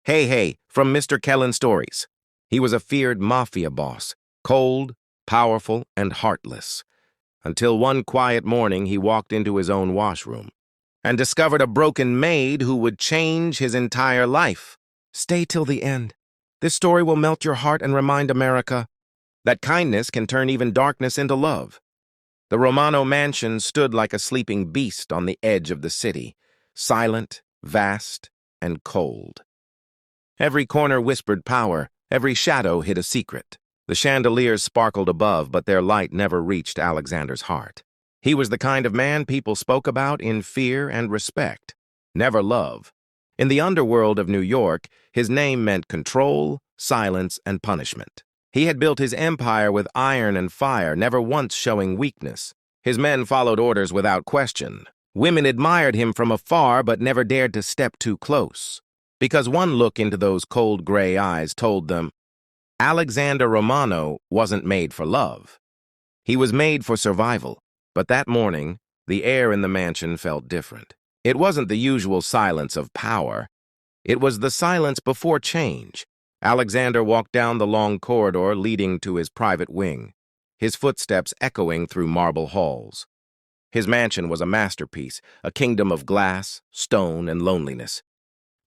Hey, from Mr. Kellen Stories. He was a feared Mafia boss, cold, powerful, and heartless. Until one quiet morning he walked into his own washroom and discovered a broken maid who would change his entire life. Stay till the end. This story will melt your heart and remind America that kindness can turn even darkness into love. The Romano mansion stood like a sleeping beast on the edge of the city, silent, vast, and cold. Every corner whispered power, every shadow hid a secret. The chandeliers sparkled above, but their light never reached Alexander's heart. He was the kind of man people spoke about in fear and respect, never love. In the underworld of New York, his name meant control, silence, and punishment. He had built his empire with iron and fire, never once showing weakness. His men followed orders without question. Women admired him from afar, but never dared to step too close, because one look into those cold gray eyes told them Alexander Romano wasn't made for love. He was made for survival. But that morning, the air in the mansion felt different. It wasn't the usual silence of power. It was the silence before change. Alexander walked down the long corridor leading to his private wing, his footsteps echoing through marble halls. His mansion was a masterpiece, a kingdom of glass, stone, and loneliness.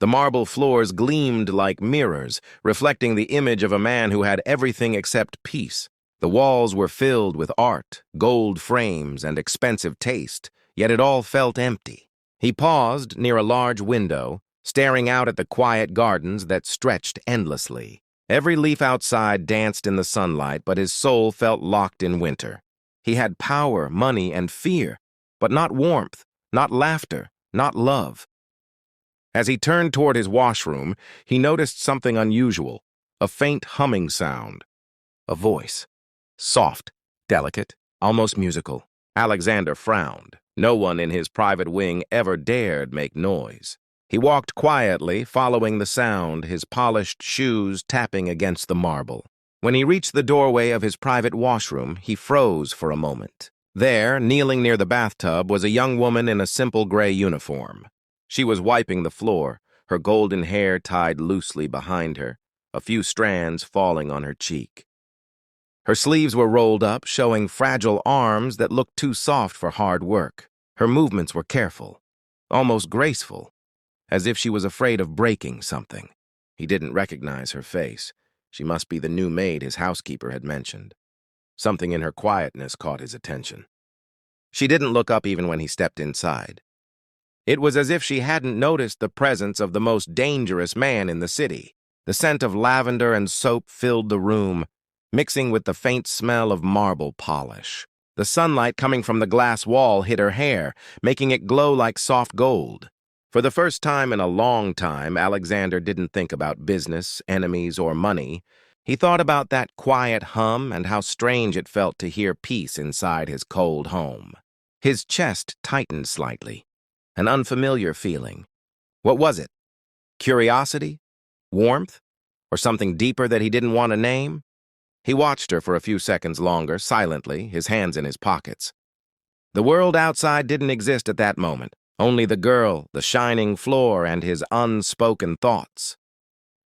The marble floors gleamed like mirrors, reflecting the image of a man who had everything except peace. The walls were filled with art, gold frames, and expensive taste, yet it all felt empty. He paused near a large window, staring out at the quiet gardens that stretched endlessly. Every leaf outside danced in the sunlight, but his soul felt locked in winter. He had power, money, and fear, but not warmth, not laughter, not love. As he turned toward his washroom, he noticed something unusual, a faint humming sound. A voice. Soft, delicate, almost musical. Alexander frowned. No one in his private wing ever dared make noise. He walked quietly, following the sound, his polished shoes tapping against the marble. When he reached the doorway of his private washroom, he froze for a moment. There, kneeling near the bathtub, was a young woman in a simple gray uniform. She was wiping the floor, her golden hair tied loosely behind her, a few strands falling on her cheek. Her sleeves were rolled up, showing fragile arms that looked too soft for hard work. Her movements were careful, almost graceful, as if she was afraid of breaking something. He didn't recognize her face. She must be the new maid his housekeeper had mentioned. Something in her quietness caught his attention. She didn't look up even when he stepped inside. It was as if she hadn't noticed the presence of the most dangerous man in the city. The scent of lavender and soap filled the room, mixing with the faint smell of marble polish. The sunlight coming from the glass wall hit her hair, making it glow like soft gold. For the first time in a long time, Alexander didn't think about business, enemies, or money. He thought about that quiet hum and how strange it felt to hear peace inside his cold home. His chest tightened slightly. An unfamiliar feeling. What was it? Curiosity? Warmth? Or something deeper that he didn't want to name? He watched her for a few seconds longer, silently, his hands in his pockets. The world outside didn't exist at that moment. Only the girl, the shining floor, and his unspoken thoughts.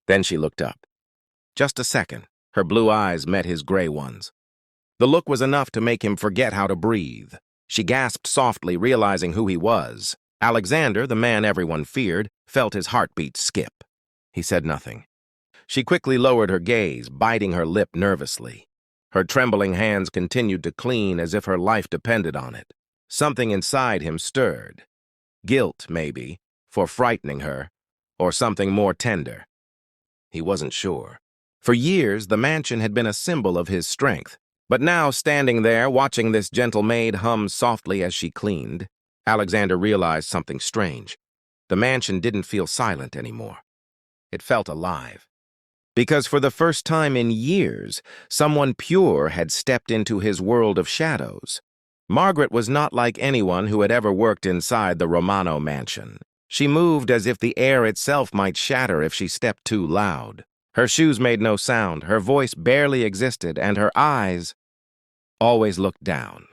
Then she looked up. Just a second, her blue eyes met his gray ones. The look was enough to make him forget how to breathe. She gasped softly, realizing who he was. Alexander, the man everyone feared, felt his heartbeat skip. He said nothing. She quickly lowered her gaze, biting her lip nervously. Her trembling hands continued to clean as if her life depended on it. Something inside him stirred. Guilt, maybe, for frightening her, or something more tender. He wasn't sure. For years, the mansion had been a symbol of his strength. But now, standing there, watching this gentle maid hum softly as she cleaned, Alexander realized something strange. The mansion didn't feel silent anymore. It felt alive. Because for the first time in years, someone pure had stepped into his world of shadows. Margaret was not like anyone who had ever worked inside the Romano mansion. She moved as if the air itself might shatter if she stepped too loud. Her shoes made no sound, her voice barely existed, and her eyes always looked down.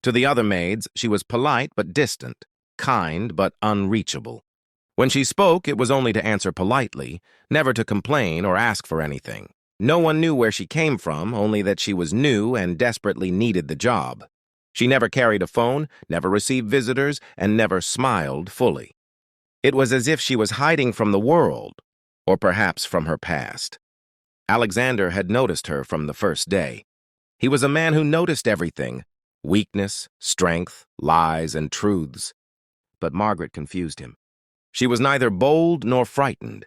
To the other maids, she was polite but distant, kind but unreachable. When she spoke, it was only to answer politely, never to complain or ask for anything. No one knew where she came from, only that she was new and desperately needed the job. She never carried a phone, never received visitors, and never smiled fully. It was as if she was hiding from the world, or perhaps from her past. Alexander had noticed her from the first day. He was a man who noticed everything: weakness, strength, lies, and truths. But Margaret confused him. She was neither bold nor frightened.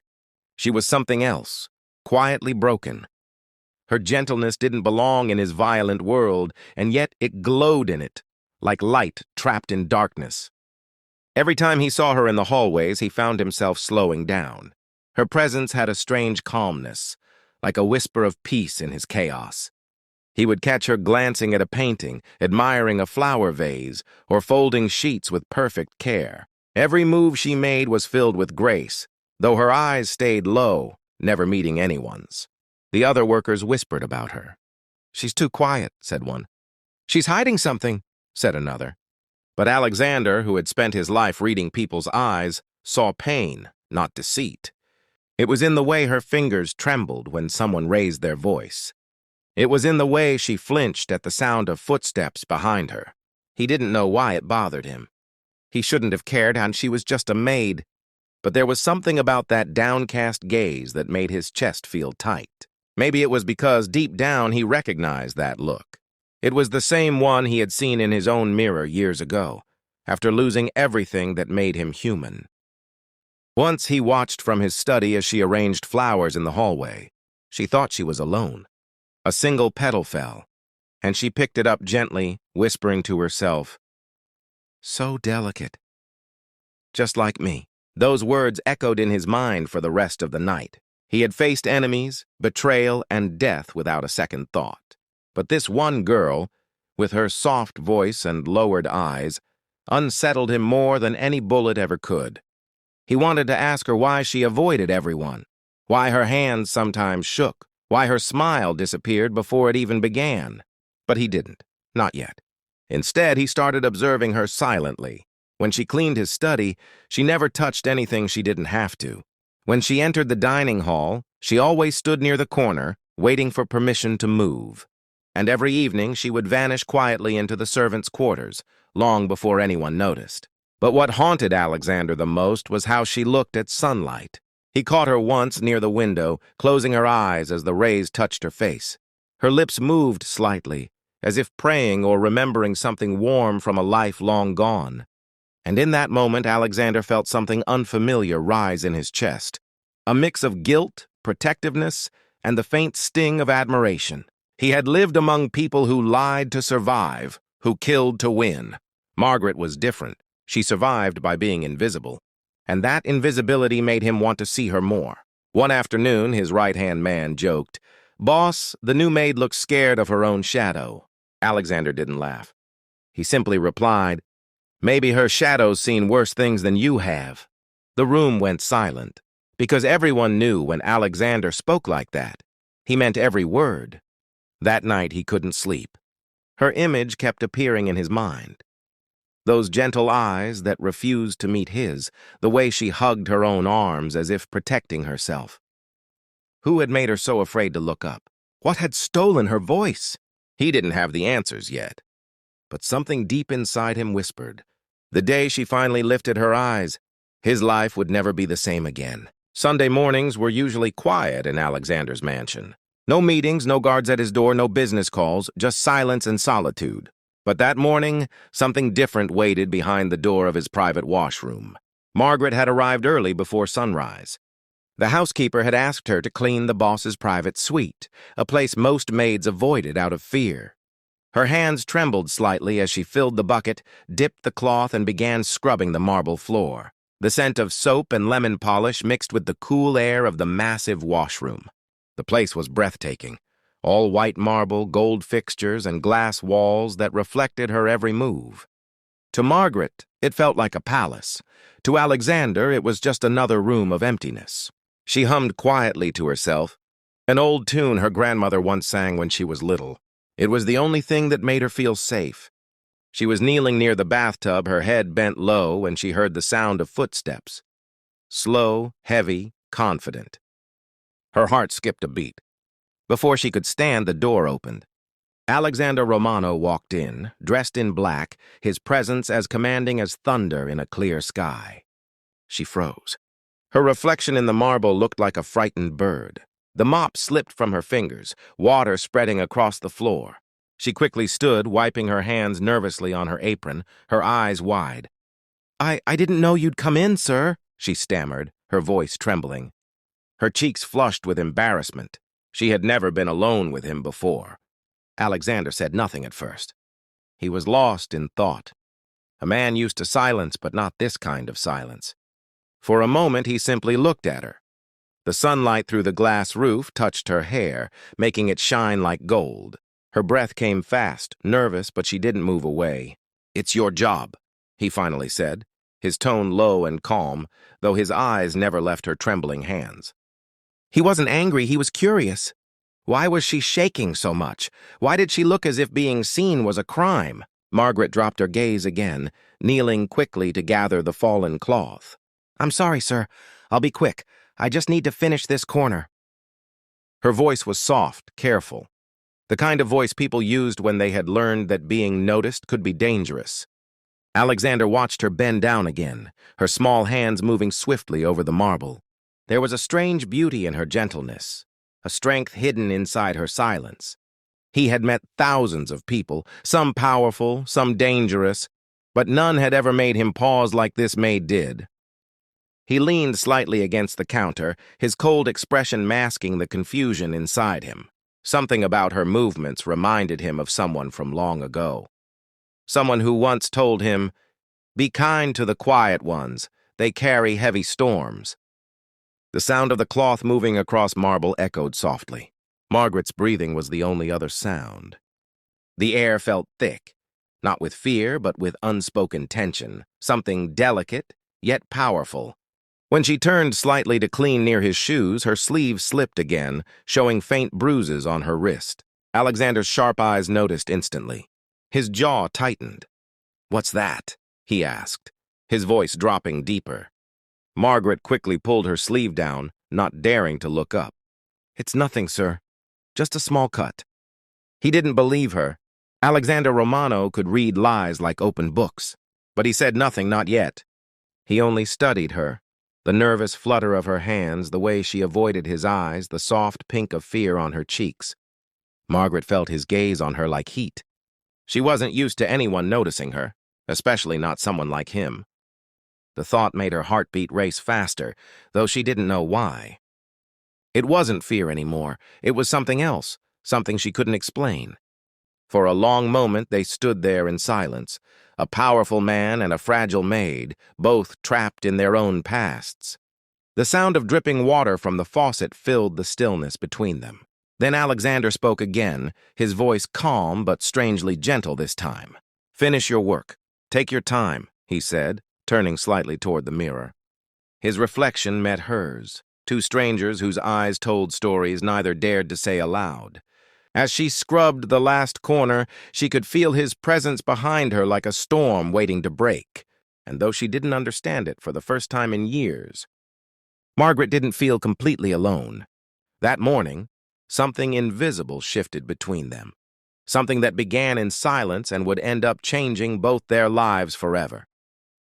She was something else, quietly broken. Her gentleness didn't belong in his violent world, and yet it glowed in it, like light trapped in darkness. Every time he saw her in the hallways, he found himself slowing down. Her presence had a strange calmness, like a whisper of peace in his chaos. He would catch her glancing at a painting, admiring a flower vase, or folding sheets with perfect care. Every move she made was filled with grace, though her eyes stayed low, never meeting anyone's. The other workers whispered about her. "She's too quiet," said one. "She's hiding something," said another. But Alexander, who had spent his life reading people's eyes, saw pain, not deceit. It was in the way her fingers trembled when someone raised their voice. It was in the way she flinched at the sound of footsteps behind her. He didn't know why it bothered him. He shouldn't have cared, and she was just a maid. But there was something about that downcast gaze that made his chest feel tight. Maybe it was because deep down he recognized that look. It was the same one he had seen in his own mirror years ago, after losing everything that made him human. Once he watched from his study as she arranged flowers in the hallway. She thought she was alone. A single petal fell, and she picked it up gently, whispering to herself, "So delicate. Just like me." Those words echoed in his mind for the rest of the night. He had faced enemies, betrayal, and death without a second thought. But this one girl, with her soft voice and lowered eyes, unsettled him more than any bullet ever could. He wanted to ask her why she avoided everyone, why her hands sometimes shook, why her smile disappeared before it even began. But he didn't, not yet. Instead, he started observing her silently. When she cleaned his study, she never touched anything she didn't have to. When she entered the dining hall, she always stood near the corner, waiting for permission to move. And every evening she would vanish quietly into the servants' quarters, long before anyone noticed. But what haunted Alexander the most was how she looked at sunlight. He caught her once near the window, closing her eyes as the rays touched her face. Her lips moved slightly, as if praying or remembering something warm from a life long gone. And in that moment, Alexander felt something unfamiliar rise in his chest, a mix of guilt, protectiveness, and the faint sting of admiration. He had lived among people who lied to survive, who killed to win. Margaret was different. She survived by being invisible, and that invisibility made him want to see her more. One afternoon, his right-hand man joked, "Boss, the new maid looks scared of her own shadow." Alexander didn't laugh. He simply replied, "Maybe her shadow's seen worse things than you have." The room went silent, because everyone knew when Alexander spoke like that, he meant every word. That night he couldn't sleep. Her image kept appearing in his mind. Those gentle eyes that refused to meet his, the way she hugged her own arms as if protecting herself. Who had made her so afraid to look up? What had stolen her voice? He didn't have the answers yet. But something deep inside him whispered. The day she finally lifted her eyes, his life would never be the same again. Sunday mornings were usually quiet in Alexander's mansion. No meetings, no guards at his door, no business calls, just silence and solitude. But that morning, something different waited behind the door of his private washroom. Margaret had arrived early before sunrise. The housekeeper had asked her to clean the boss's private suite, a place most maids avoided out of fear. Her hands trembled slightly as she filled the bucket, dipped the cloth, and began scrubbing the marble floor. The scent of soap and lemon polish mixed with the cool air of the massive washroom. The place was breathtaking. All white marble, gold fixtures, and glass walls that reflected her every move. To Margaret, it felt like a palace. To Alexander, it was just another room of emptiness. She hummed quietly to herself, an old tune her grandmother once sang when she was little. It was the only thing that made her feel safe. She was kneeling near the bathtub, her head bent low, when she heard the sound of footsteps. slow, heavy, confident. Her heart skipped a beat. Before she could stand, the door opened. Alexander Romano walked in, dressed in black, his presence as commanding as thunder in a clear sky. She froze. Her reflection in the marble looked like a frightened bird. The mop slipped from her fingers, water spreading across the floor. She quickly stood, wiping her hands nervously on her apron, her eyes wide. I didn't know you'd come in, sir," she stammered, her voice trembling. Her cheeks flushed with embarrassment. She had never been alone with him before. Alexander said nothing at first. He was lost in thought. A man used to silence, but not this kind of silence. For a moment, he simply looked at her. The sunlight through the glass roof touched her hair, making it shine like gold. Her breath came fast, nervous, but she didn't move away. "It's your job," he finally said, his tone low and calm, though his eyes never left her trembling hands. He wasn't angry, he was curious. Why was she shaking so much? Why did she look as if being seen was a crime? Margaret dropped her gaze again, kneeling quickly to gather the fallen cloth. "I'm sorry, sir. I'll be quick. I just need to finish this corner." Her voice was soft, careful. The kind of voice people used when they had learned that being noticed could be dangerous. Alexander watched her bend down again, her small hands moving swiftly over the marble. There was a strange beauty in her gentleness, a strength hidden inside her silence. He had met thousands of people, some powerful, some dangerous, but none had ever made him pause like this maid did. He leaned slightly against the counter, his cold expression masking the confusion inside him. Something about her movements reminded him of someone from long ago. Someone who once told him, "Be kind to the quiet ones, they carry heavy storms." The sound of the cloth moving across marble echoed softly. Margaret's breathing was the only other sound. The air felt thick, not with fear, but with unspoken tension, something delicate, yet powerful. When she turned slightly to clean near his shoes, her sleeve slipped again, showing faint bruises on her wrist. Alexander's sharp eyes noticed instantly. His jaw tightened. "What's that?" he asked, his voice dropping deeper. Margaret quickly pulled her sleeve down, not daring to look up. "It's nothing, sir. Just a small cut." He didn't believe her. Alexander Romano could read lies like open books. But he said nothing, not yet. He only studied her. The nervous flutter of her hands, the way she avoided his eyes, the soft pink of fear on her cheeks. Margaret felt his gaze on her like heat. She wasn't used to anyone noticing her, especially not someone like him. The thought made her heartbeat race faster, though she didn't know why. It wasn't fear anymore. It was something else, something she couldn't explain. For a long moment they stood there in silence, a powerful man and a fragile maid, both trapped in their own pasts. The sound of dripping water from the faucet filled the stillness between them. Then Alexander spoke again, his voice calm but strangely gentle this time. "Finish your work. Take your time," he said, turning slightly toward the mirror. His reflection met hers, two strangers whose eyes told stories neither dared to say aloud. As she scrubbed the last corner, she could feel his presence behind her like a storm waiting to break, and though she didn't understand it for the first time in years, Margaret didn't feel completely alone. That morning, something invisible shifted between them, something that began in silence and would end up changing both their lives forever.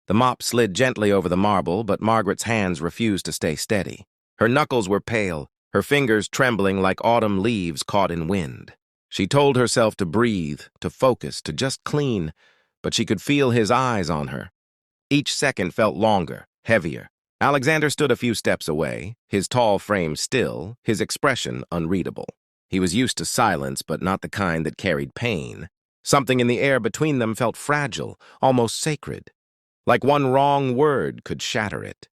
The mop slid gently over the marble, but Margaret's hands refused to stay steady. Her knuckles were pale, her fingers trembling like autumn leaves caught in wind. She told herself to breathe, to focus, to just clean, but she could feel his eyes on her. Each second felt longer, heavier. Alexander stood a few steps away, his tall frame still, his expression unreadable. He was used to silence, but not the kind that carried pain. Something in the air between them felt fragile, almost sacred, like one wrong word could shatter it.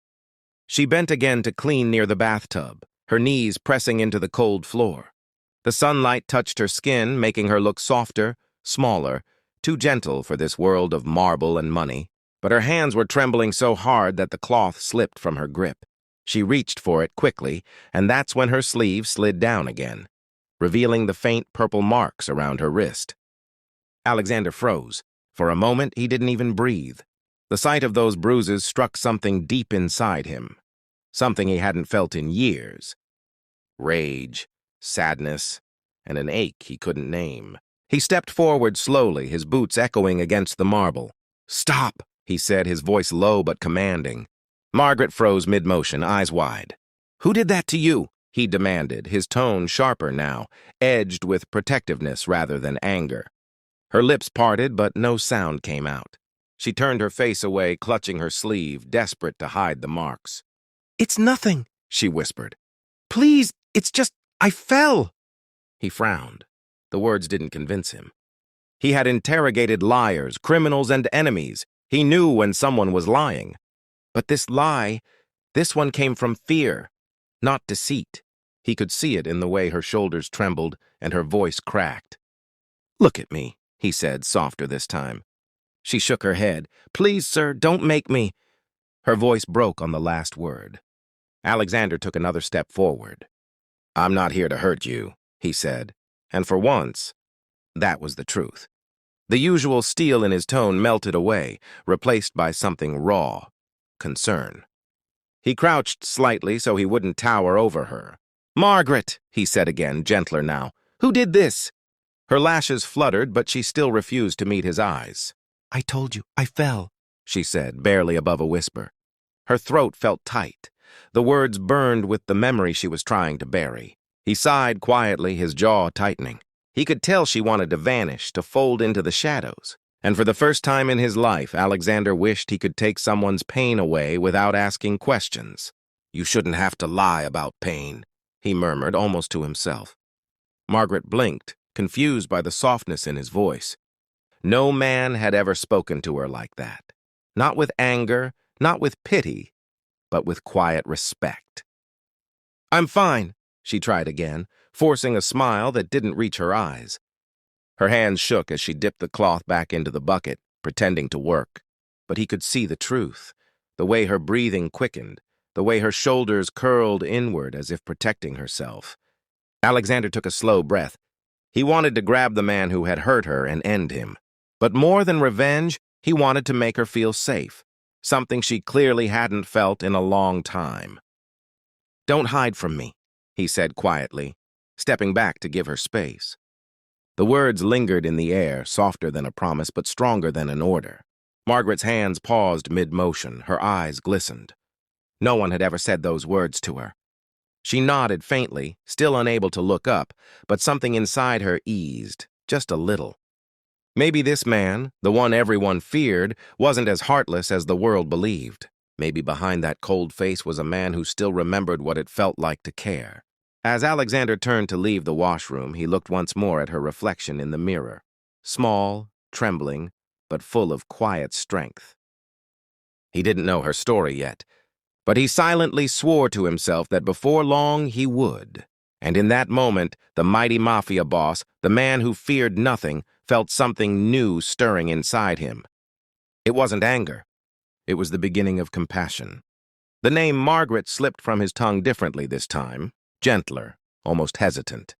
She bent again to clean near the bathtub, her knees pressing into the cold floor. The sunlight touched her skin, making her look softer, smaller, too gentle for this world of marble and money. But her hands were trembling so hard that the cloth slipped from her grip. She reached for it quickly, and that's when her sleeve slid down again, revealing the faint purple marks around her wrist. Alexander froze. For a moment, he didn't even breathe. The sight of those bruises struck something deep inside him. something he hadn't felt in years. Rage, sadness, and an ache he couldn't name. He stepped forward slowly, his boots echoing against the marble. "Stop," he said, his voice low but commanding. Margaret froze mid-motion, eyes wide. "Who did that to you?" he demanded, his tone sharper now, edged with protectiveness rather than anger. Her lips parted, but no sound came out. She turned her face away, clutching her sleeve, desperate to hide the marks. "It's nothing," she whispered. "Please, it's just, I fell." He frowned. The words didn't convince him. He had interrogated liars, criminals, and enemies. He knew when someone was lying. But this lie, this one came from fear, not deceit. He could see it in the way her shoulders trembled and her voice cracked. "Look at me," he said, softer this time. She shook her head. "Please, sir, don't make me." Her voice broke on the last word. Alexander took another step forward. "I'm not here to hurt you," he said, and for once, that was the truth. The usual steel in his tone melted away, replaced by something raw, concern. He crouched slightly so he wouldn't tower over her. "Margaret," he said again, gentler now. "Who did this?" Her lashes fluttered, but she still refused to meet his eyes. "I told you, I fell," she said, barely above a whisper. Her throat felt tight. The words burned with the memory she was trying to bury. He sighed quietly, his jaw tightening. He could tell she wanted to vanish, to fold into the shadows. And for the first time in his life, Alexander wished he could take someone's pain away without asking questions. "You shouldn't have to lie about pain," he murmured, almost to himself. Margaret blinked, confused by the softness in his voice. No man had ever spoken to her like that. Not with anger, not with pity, but with quiet respect. "I'm fine," she tried again, forcing a smile that didn't reach her eyes. Her hands shook as she dipped the cloth back into the bucket, pretending to work. But he could see the truth, the way her breathing quickened, the way her shoulders curled inward as if protecting herself. Alexander took a slow breath. He wanted to grab the man who had hurt her and end him. But more than revenge, he wanted to make her feel safe, something she clearly hadn't felt in a long time. "Don't hide from me," he said quietly, stepping back to give her space. The words lingered in the air, softer than a promise but stronger than an order. Margaret's hands paused mid-motion, her eyes glistened. No one had ever said those words to her. She nodded faintly, still unable to look up, but something inside her eased, just a little. Maybe this man, the one everyone feared, wasn't as heartless as the world believed. Maybe behind that cold face was a man who still remembered what it felt like to care. As Alexander turned to leave the washroom, he looked once more at her reflection in the mirror. Small, trembling, but full of quiet strength. He didn't know her story yet, but he silently swore to himself that before long he would. And in that moment, the mighty Mafia boss, the man who feared nothing, felt something new stirring inside him. It wasn't anger. It was the beginning of compassion. The name Margaret slipped from his tongue differently this time, gentler, almost hesitant.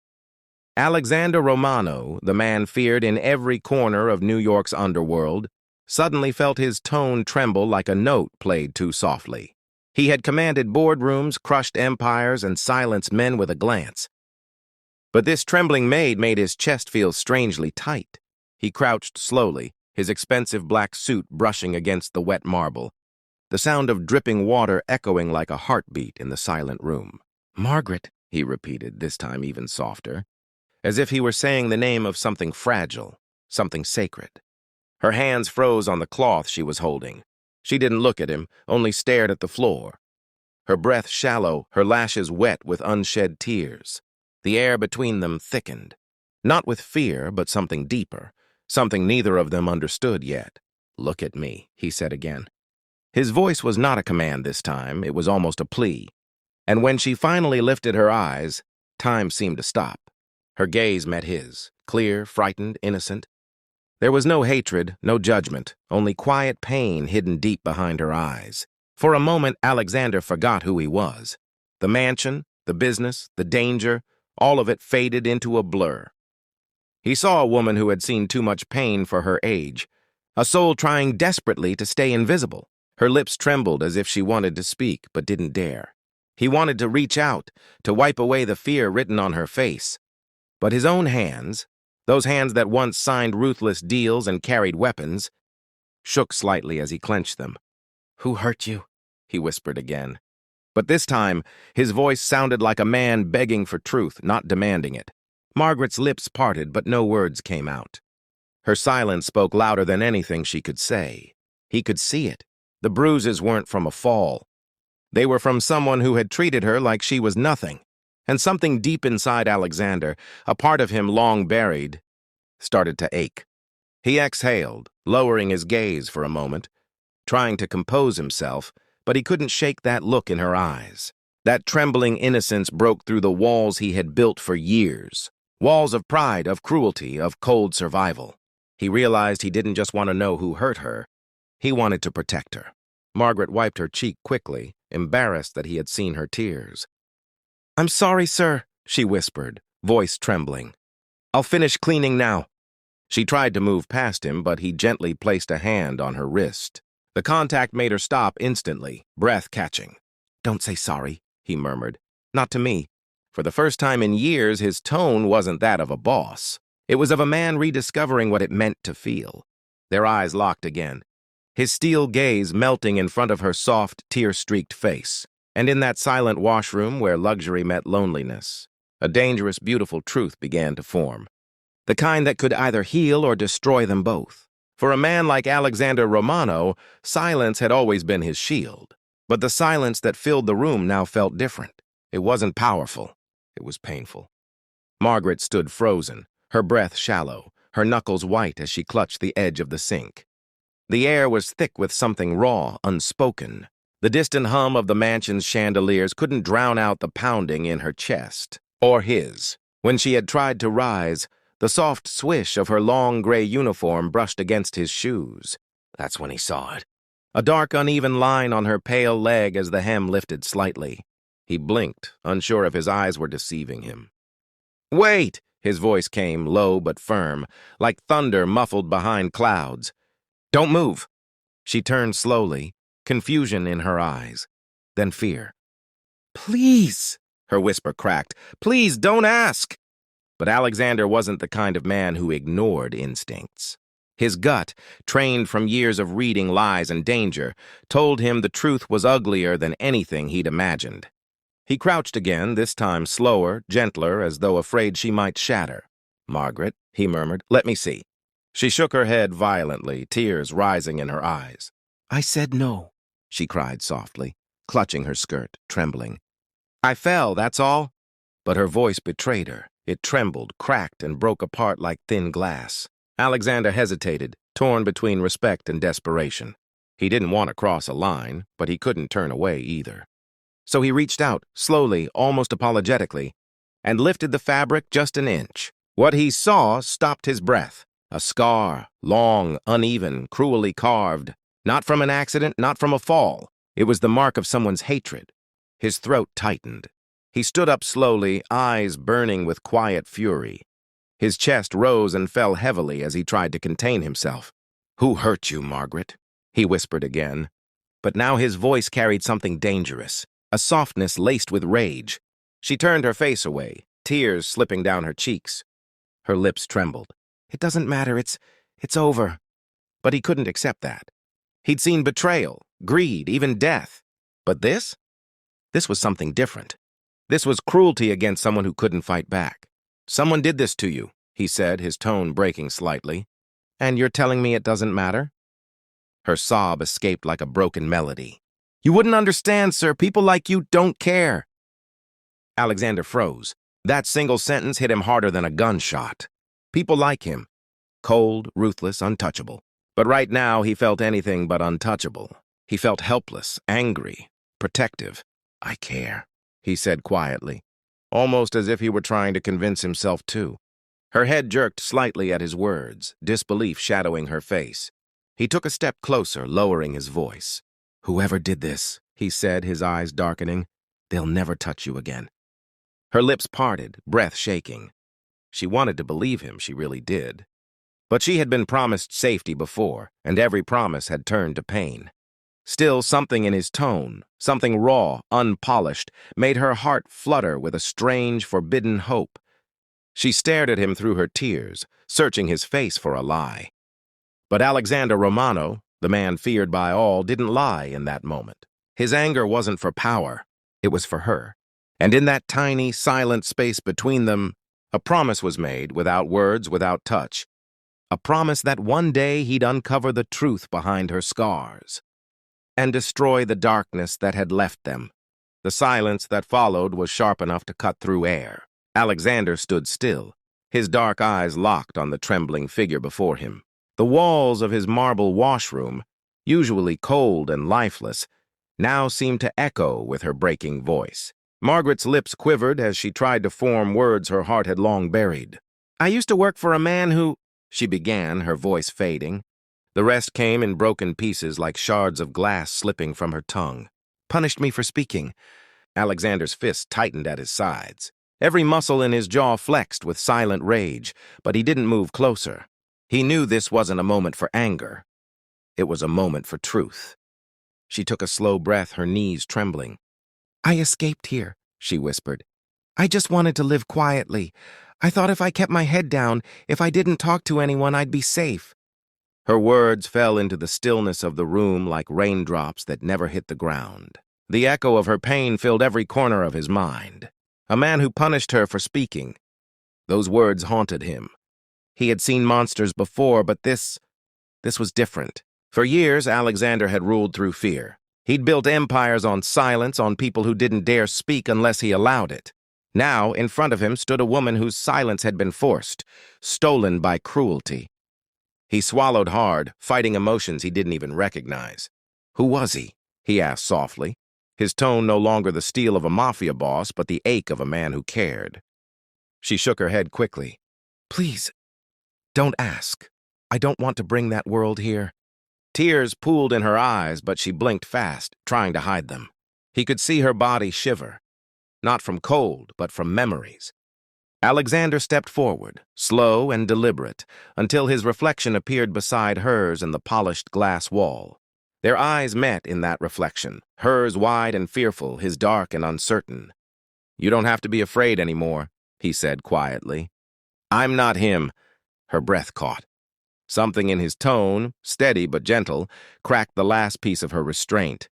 Alexander Romano, the man feared in every corner of New York's underworld, suddenly felt his tone tremble like a note played too softly. He had commanded boardrooms, crushed empires, and silenced men with a glance. But this trembling maid made his chest feel strangely tight. He crouched slowly, his expensive black suit brushing against the wet marble, the sound of dripping water echoing like a heartbeat in the silent room. "Margaret," he repeated, this time even softer, as if he were saying the name of something fragile, something sacred. Her hands froze on the cloth she was holding. She didn't look at him, only stared at the floor. Her breath shallow, her lashes wet with unshed tears. The air between them thickened. Not with fear, but something deeper, something neither of them understood yet. "Look at me," he said again. His voice was not a command this time, it was almost a plea. And when she finally lifted her eyes, time seemed to stop. Her gaze met his, clear, frightened, innocent. There was no hatred, no judgment, only quiet pain hidden deep behind her eyes. For a moment, Alexander forgot who he was. The mansion, the business, the danger, all of it faded into a blur. He saw a woman who had seen too much pain for her age, a soul trying desperately to stay invisible. Her lips trembled as if she wanted to speak, but didn't dare. He wanted to reach out, to wipe away the fear written on her face. But his own hands, those hands that once signed ruthless deals and carried weapons, shook slightly as he clenched them. "Who hurt you?" he whispered again. But this time, his voice sounded like a man begging for truth, not demanding it. Margaret's lips parted, but no words came out. Her silence spoke louder than anything she could say. He could see it. The bruises weren't from a fall. They were from someone who had treated her like she was nothing. And something deep inside Alexander, a part of him long buried, started to ache. He exhaled, lowering his gaze for a moment, trying to compose himself, but he couldn't shake that look in her eyes. That trembling innocence broke through the walls he had built for years. Walls of pride, of cruelty, of cold survival. He realized he didn't just want to know who hurt her. He wanted to protect her. Margaret wiped her cheek quickly, embarrassed that he had seen her tears. "I'm sorry, sir," she whispered, voice trembling. "I'll finish cleaning now." She tried to move past him, but he gently placed a hand on her wrist. The contact made her stop instantly, breath catching. "Don't say sorry," he murmured. "Not to me." For the first time in years, his tone wasn't that of a boss. It was of a man rediscovering what it meant to feel. Their eyes locked again, his steel gaze melting in front of her soft, tear-streaked face. And in that silent washroom where luxury met loneliness, a dangerous, beautiful truth began to form. The kind that could either heal or destroy them both. For a man like Alexander Romano, silence had always been his shield. But the silence that filled the room now felt different. It wasn't powerful. It was painful. Margaret stood frozen, her breath shallow, her knuckles white as she clutched the edge of the sink. The air was thick with something raw, unspoken. The distant hum of the mansion's chandeliers couldn't drown out the pounding in her chest, or his. When she had tried to rise, the soft swish of her long gray uniform brushed against his shoes. That's when he saw it. A dark, uneven line on her pale leg as the hem lifted slightly. He blinked, unsure if his eyes were deceiving him. "Wait!" His voice came, low but firm, like thunder muffled behind clouds. "Don't move." She turned slowly, confusion in her eyes, then fear. "Please," her whisper cracked. "Please, don't ask." But Alexander wasn't the kind of man who ignored instincts. His gut, trained from years of reading lies and danger, told him the truth was uglier than anything he'd imagined. He crouched again, this time slower, gentler, as though afraid she might shatter. "Margaret," he murmured, "let me see." She shook her head violently, tears rising in her eyes. "I said no," she cried softly, clutching her skirt, trembling. "I fell, that's all." But her voice betrayed her. It trembled, cracked, and broke apart like thin glass. Alexander hesitated, torn between respect and desperation. He didn't want to cross a line, but he couldn't turn away either. So he reached out, slowly, almost apologetically, and lifted the fabric just an inch. What he saw stopped his breath. A scar, long, uneven, cruelly carved. Not from an accident, not from a fall. It was the mark of someone's hatred. His throat tightened. He stood up slowly, eyes burning with quiet fury. His chest rose and fell heavily as he tried to contain himself. "Who hurt you, Margaret?" he whispered again. But now his voice carried something dangerous, a softness laced with rage. She turned her face away, tears slipping down her cheeks. Her lips trembled. "It doesn't matter, it's over." But he couldn't accept that. He'd seen betrayal, greed, even death. But this? This was something different. This was cruelty against someone who couldn't fight back. "Someone did this to you," he said, his tone breaking slightly. "And you're telling me it doesn't matter?" Her sob escaped like a broken melody. "You wouldn't understand, sir. People like you don't care." Alexander froze. That single sentence hit him harder than a gunshot. People like him. Cold, ruthless, untouchable. But right now he felt anything but untouchable. He felt helpless, angry, protective. "I care," he said quietly, almost as if he were trying to convince himself too. Her head jerked slightly at his words, disbelief shadowing her face. He took a step closer, lowering his voice. "Whoever did this," he said, his eyes darkening, "they'll never touch you again." Her lips parted, breath shaking. She wanted to believe him, she really did. But she had been promised safety before, and every promise had turned to pain. Still, something in his tone, something raw, unpolished, made her heart flutter with a strange, forbidden hope. She stared at him through her tears, searching his face for a lie. But Alexander Romano, the man feared by all, didn't lie in that moment. His anger wasn't for power, it was for her. And in that tiny, silent space between them, a promise was made, without words, without touch. A promise that one day he'd uncover the truth behind her scars and destroy the darkness that had left them. The silence that followed was sharp enough to cut through air. Alexander stood still, his dark eyes locked on the trembling figure before him. The walls of his marble washroom, usually cold and lifeless, now seemed to echo with her breaking voice. Margaret's lips quivered as she tried to form words her heart had long buried. "I used to work for a man who—" she began, her voice fading. The rest came in broken pieces like shards of glass slipping from her tongue. "Punished me for speaking." Alexander's fist tightened at his sides. Every muscle in his jaw flexed with silent rage, but he didn't move closer. He knew this wasn't a moment for anger. It was a moment for truth. She took a slow breath, her knees trembling. "I escaped here," she whispered. "I just wanted to live quietly. I thought if I kept my head down, if I didn't talk to anyone, I'd be safe." Her words fell into the stillness of the room like raindrops that never hit the ground. The echo of her pain filled every corner of his mind. A man who punished her for speaking. Those words haunted him. He had seen monsters before, but this was different. For years, Alexander had ruled through fear. He'd built empires on silence, on people who didn't dare speak unless he allowed it. Now, in front of him stood a woman whose silence had been forced, stolen by cruelty. He swallowed hard, fighting emotions he didn't even recognize. "Who was he?" he asked softly, his tone no longer the steel of a mafia boss, but the ache of a man who cared. She shook her head quickly. "Please, don't ask. I don't want to bring that world here." Tears pooled in her eyes, but she blinked fast, trying to hide them. He could see her body shiver, not from cold, but from memories. Alexander stepped forward, slow and deliberate, until his reflection appeared beside hers in the polished glass wall. Their eyes met in that reflection, hers wide and fearful, his dark and uncertain. "You don't have to be afraid anymore," he said quietly. "I'm not him." Her breath caught. Something in his tone, steady but gentle, cracked the last piece of her restraint.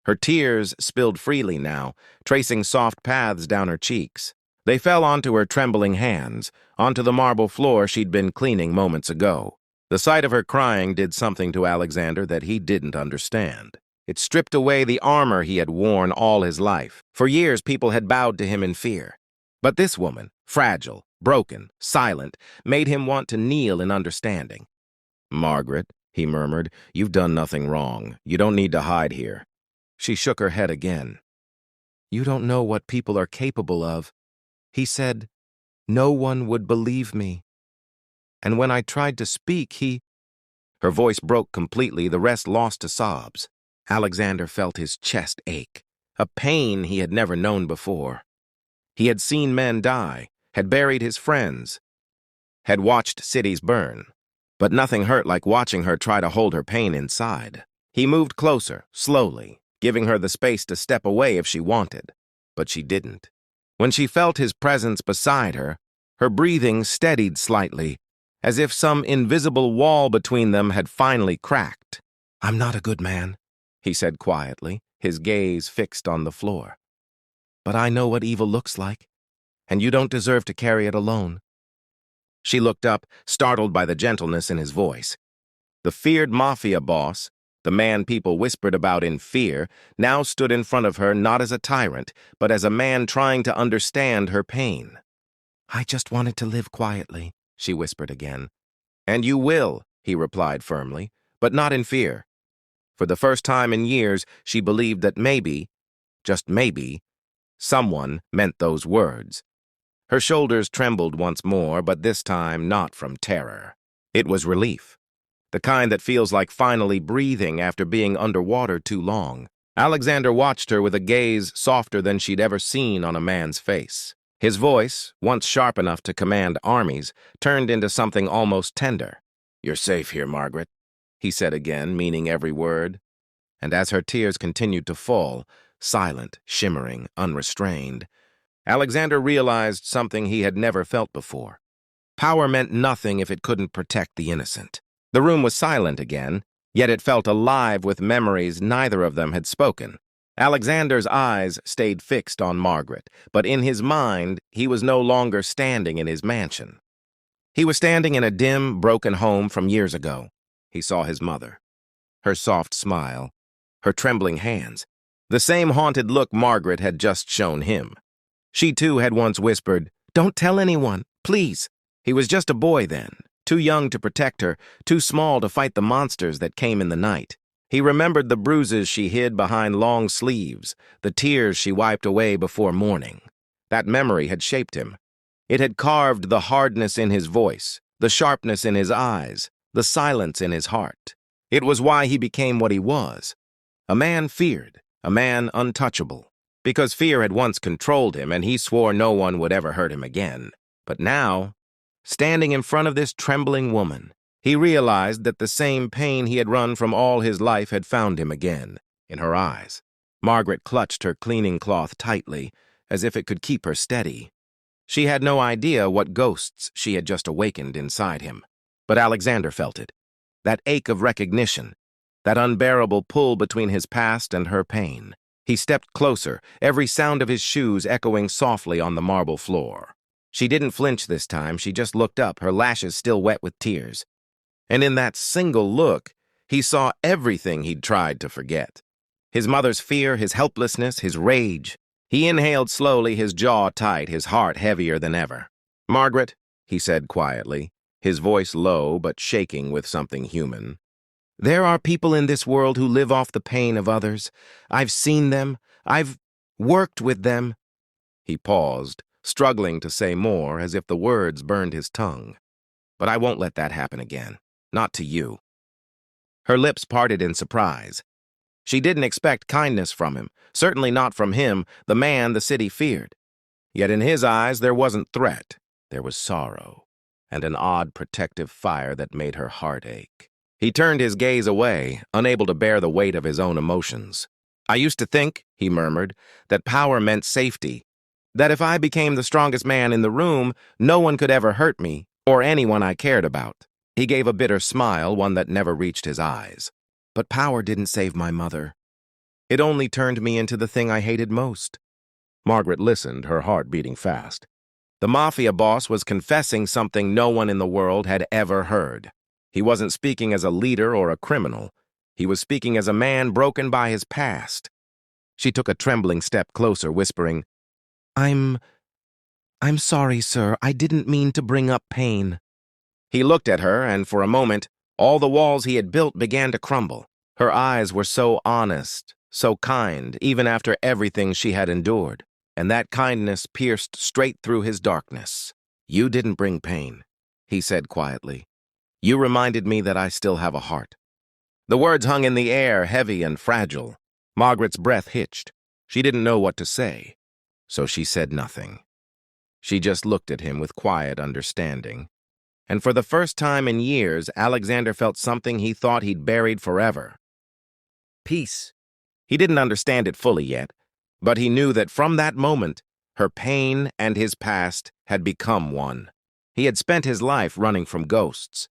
Her tears spilled freely now, tracing soft paths down her cheeks. They fell onto her trembling hands, onto the marble floor she'd been cleaning moments ago. The sight of her crying did something to Alexander that he didn't understand. It stripped away the armor he had worn all his life. For years, people had bowed to him in fear. But this woman, fragile, broken, silent, made him want to kneel in understanding. "Margaret," he murmured, "you've done nothing wrong. You don't need to hide here." She shook her head again. "You don't know what people are capable of." He said, "No one would believe me. And when I tried to speak, Her voice broke completely, the rest lost to sobs. Alexander felt his chest ache, a pain he had never known before. He had seen men die, had buried his friends, had watched cities burn. But nothing hurt like watching her try to hold her pain inside. He moved closer, slowly, giving her the space to step away if she wanted. But she didn't. When she felt his presence beside her, her breathing steadied slightly, as if some invisible wall between them had finally cracked. "I'm not a good man," he said quietly, his gaze fixed on the floor. "But I know what evil looks like, and you don't deserve to carry it alone." She looked up, startled by the gentleness in his voice. The feared mafia boss, the man people whispered about in fear, now stood in front of her not as a tyrant, but as a man trying to understand her pain. "I just wanted to live quietly," she whispered again. "And you will," he replied firmly, but not in fear. For the first time in years, she believed that maybe, just maybe, someone meant those words. Her shoulders trembled once more, but this time not from terror. It was relief, the kind that feels like finally breathing after being underwater too long. Alexander watched her with a gaze softer than she'd ever seen on a man's face. His voice, once sharp enough to command armies, turned into something almost tender. "You're safe here, Margaret," he said again, meaning every word. And as her tears continued to fall, silent, shimmering, unrestrained, Alexander realized something he had never felt before. Power meant nothing if it couldn't protect the innocent. The room was silent again, yet it felt alive with memories neither of them had spoken. Alexander's eyes stayed fixed on Margaret, but in his mind, he was no longer standing in his mansion. He was standing in a dim, broken home from years ago. He saw his mother, her soft smile, her trembling hands, the same haunted look Margaret had just shown him. She too had once whispered, "Don't tell anyone, please." He was just a boy then, too young to protect her, too small to fight the monsters that came in the night. He remembered the bruises she hid behind long sleeves, the tears she wiped away before morning. That memory had shaped him. It had carved the hardness in his voice, the sharpness in his eyes, the silence in his heart. It was why he became what he was. A man feared, a man untouchable, because fear had once controlled him and he swore no one would ever hurt him again. But now, standing in front of this trembling woman, he realized that the same pain he had run from all his life had found him again, in her eyes. Margaret clutched her cleaning cloth tightly, as if it could keep her steady. She had no idea what ghosts she had just awakened inside him. But Alexander felt it. That ache of recognition, that unbearable pull between his past and her pain. He stepped closer, every sound of his shoes echoing softly on the marble floor. She didn't flinch this time, she just looked up, her lashes still wet with tears. And in that single look, he saw everything he'd tried to forget. His mother's fear, his helplessness, his rage. He inhaled slowly, his jaw tight, his heart heavier than ever. "Margaret," he said quietly, his voice low but shaking with something human. "There are people in this world who live off the pain of others. I've seen them. I've worked with them." He paused, struggling to say more, as if the words burned his tongue. "But I won't let that happen again. Not to you." Her lips parted in surprise. She didn't expect kindness from him, certainly not from him, the man the city feared. Yet in his eyes there wasn't threat, there was sorrow, and an odd protective fire that made her heart ache. He turned his gaze away, unable to bear the weight of his own emotions. "I used to think," he murmured, "that power meant safety, that if I became the strongest man in the room, no one could ever hurt me, or anyone I cared about." He gave a bitter smile, one that never reached his eyes. "But power didn't save my mother. It only turned me into the thing I hated most." Margaret listened, her heart beating fast. The Mafia boss was confessing something no one in the world had ever heard. He wasn't speaking as a leader or a criminal. He was speaking as a man broken by his past. She took a trembling step closer, whispering, I'm sorry, sir. I didn't mean to bring up pain." He looked at her, and for a moment, all the walls he had built began to crumble. Her eyes were so honest, so kind, even after everything she had endured. And that kindness pierced straight through his darkness. "You didn't bring pain," he said quietly. "You reminded me that I still have a heart." The words hung in the air, heavy and fragile. Margaret's breath hitched. She didn't know what to say, so she said nothing. She just looked at him with quiet understanding. And for the first time in years, Alexander felt something he thought he'd buried forever. Peace. He didn't understand it fully yet, but he knew that from that moment, her pain and his past had become one. He had spent his life running from ghosts,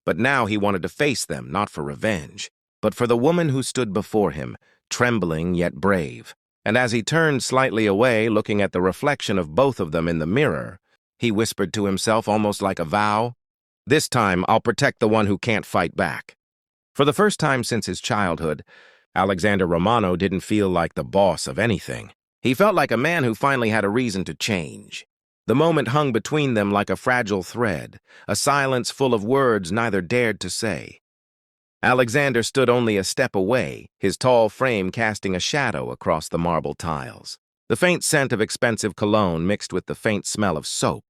but now he wanted to face them, not for revenge, but for the woman who stood before him, trembling yet brave. And as he turned slightly away, looking at the reflection of both of them in the mirror, he whispered to himself almost like a vow, "This time I'll protect the one who can't fight back." For the first time since his childhood, Alexander Romano didn't feel like the boss of anything. He felt like a man who finally had a reason to change. The moment hung between them like a fragile thread, a silence full of words neither dared to say. Alexander stood only a step away, his tall frame casting a shadow across the marble tiles. The faint scent of expensive cologne mixed with the faint smell of soap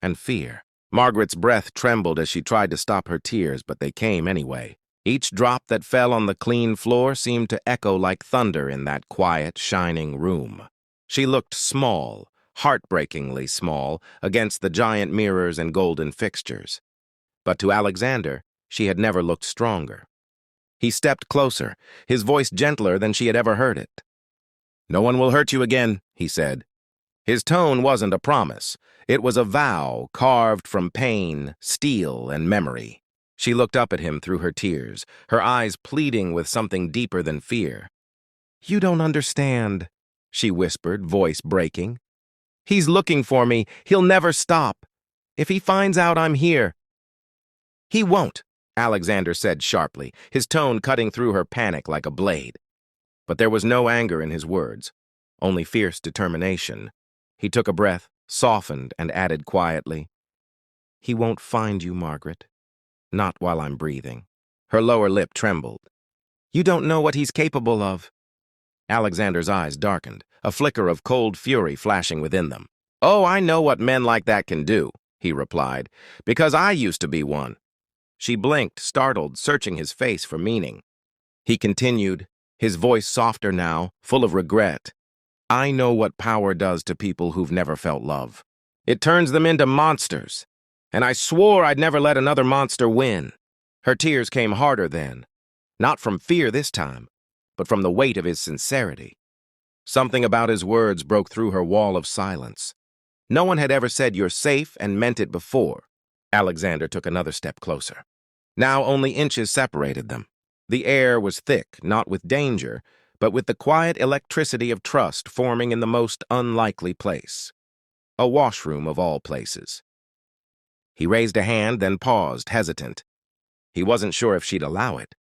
and fear. Margaret's breath trembled as she tried to stop her tears, but they came anyway. Each drop that fell on the clean floor seemed to echo like thunder in that quiet, shining room. She looked small, heartbreakingly small, against the giant mirrors and golden fixtures. But to Alexander, she had never looked stronger. He stepped closer, his voice gentler than she had ever heard it. "No one will hurt you again," he said. His tone wasn't a promise. It was a vow carved from pain, steel, and memory. She looked up at him through her tears, her eyes pleading with something deeper than fear. "You don't understand," she whispered, voice breaking. "He's looking for me. He'll never stop. If he finds out I'm here—" "He won't," Alexander said sharply, his tone cutting through her panic like a blade. But there was no anger in his words, only fierce determination. He took a breath, softened, and added quietly, "He won't find you, Margaret. Not while I'm breathing." Her lower lip trembled. "You don't know what he's capable of." Alexander's eyes darkened, a flicker of cold fury flashing within them. "Oh, I know what men like that can do," he replied, "because I used to be one." She blinked, startled, searching his face for meaning. He continued, his voice softer now, full of regret. "I know what power does to people who've never felt love. It turns them into monsters. And I swore I'd never let another monster win." Her tears came harder then, not from fear this time, but from the weight of his sincerity. Something about his words broke through her wall of silence. No one had ever said "you're safe" and meant it before. Alexander took another step closer. Now only inches separated them. The air was thick, not with danger, but with the quiet electricity of trust forming in the most unlikely place. A washroom of all places. He raised a hand, then paused, hesitant. He wasn't sure if she'd allow it.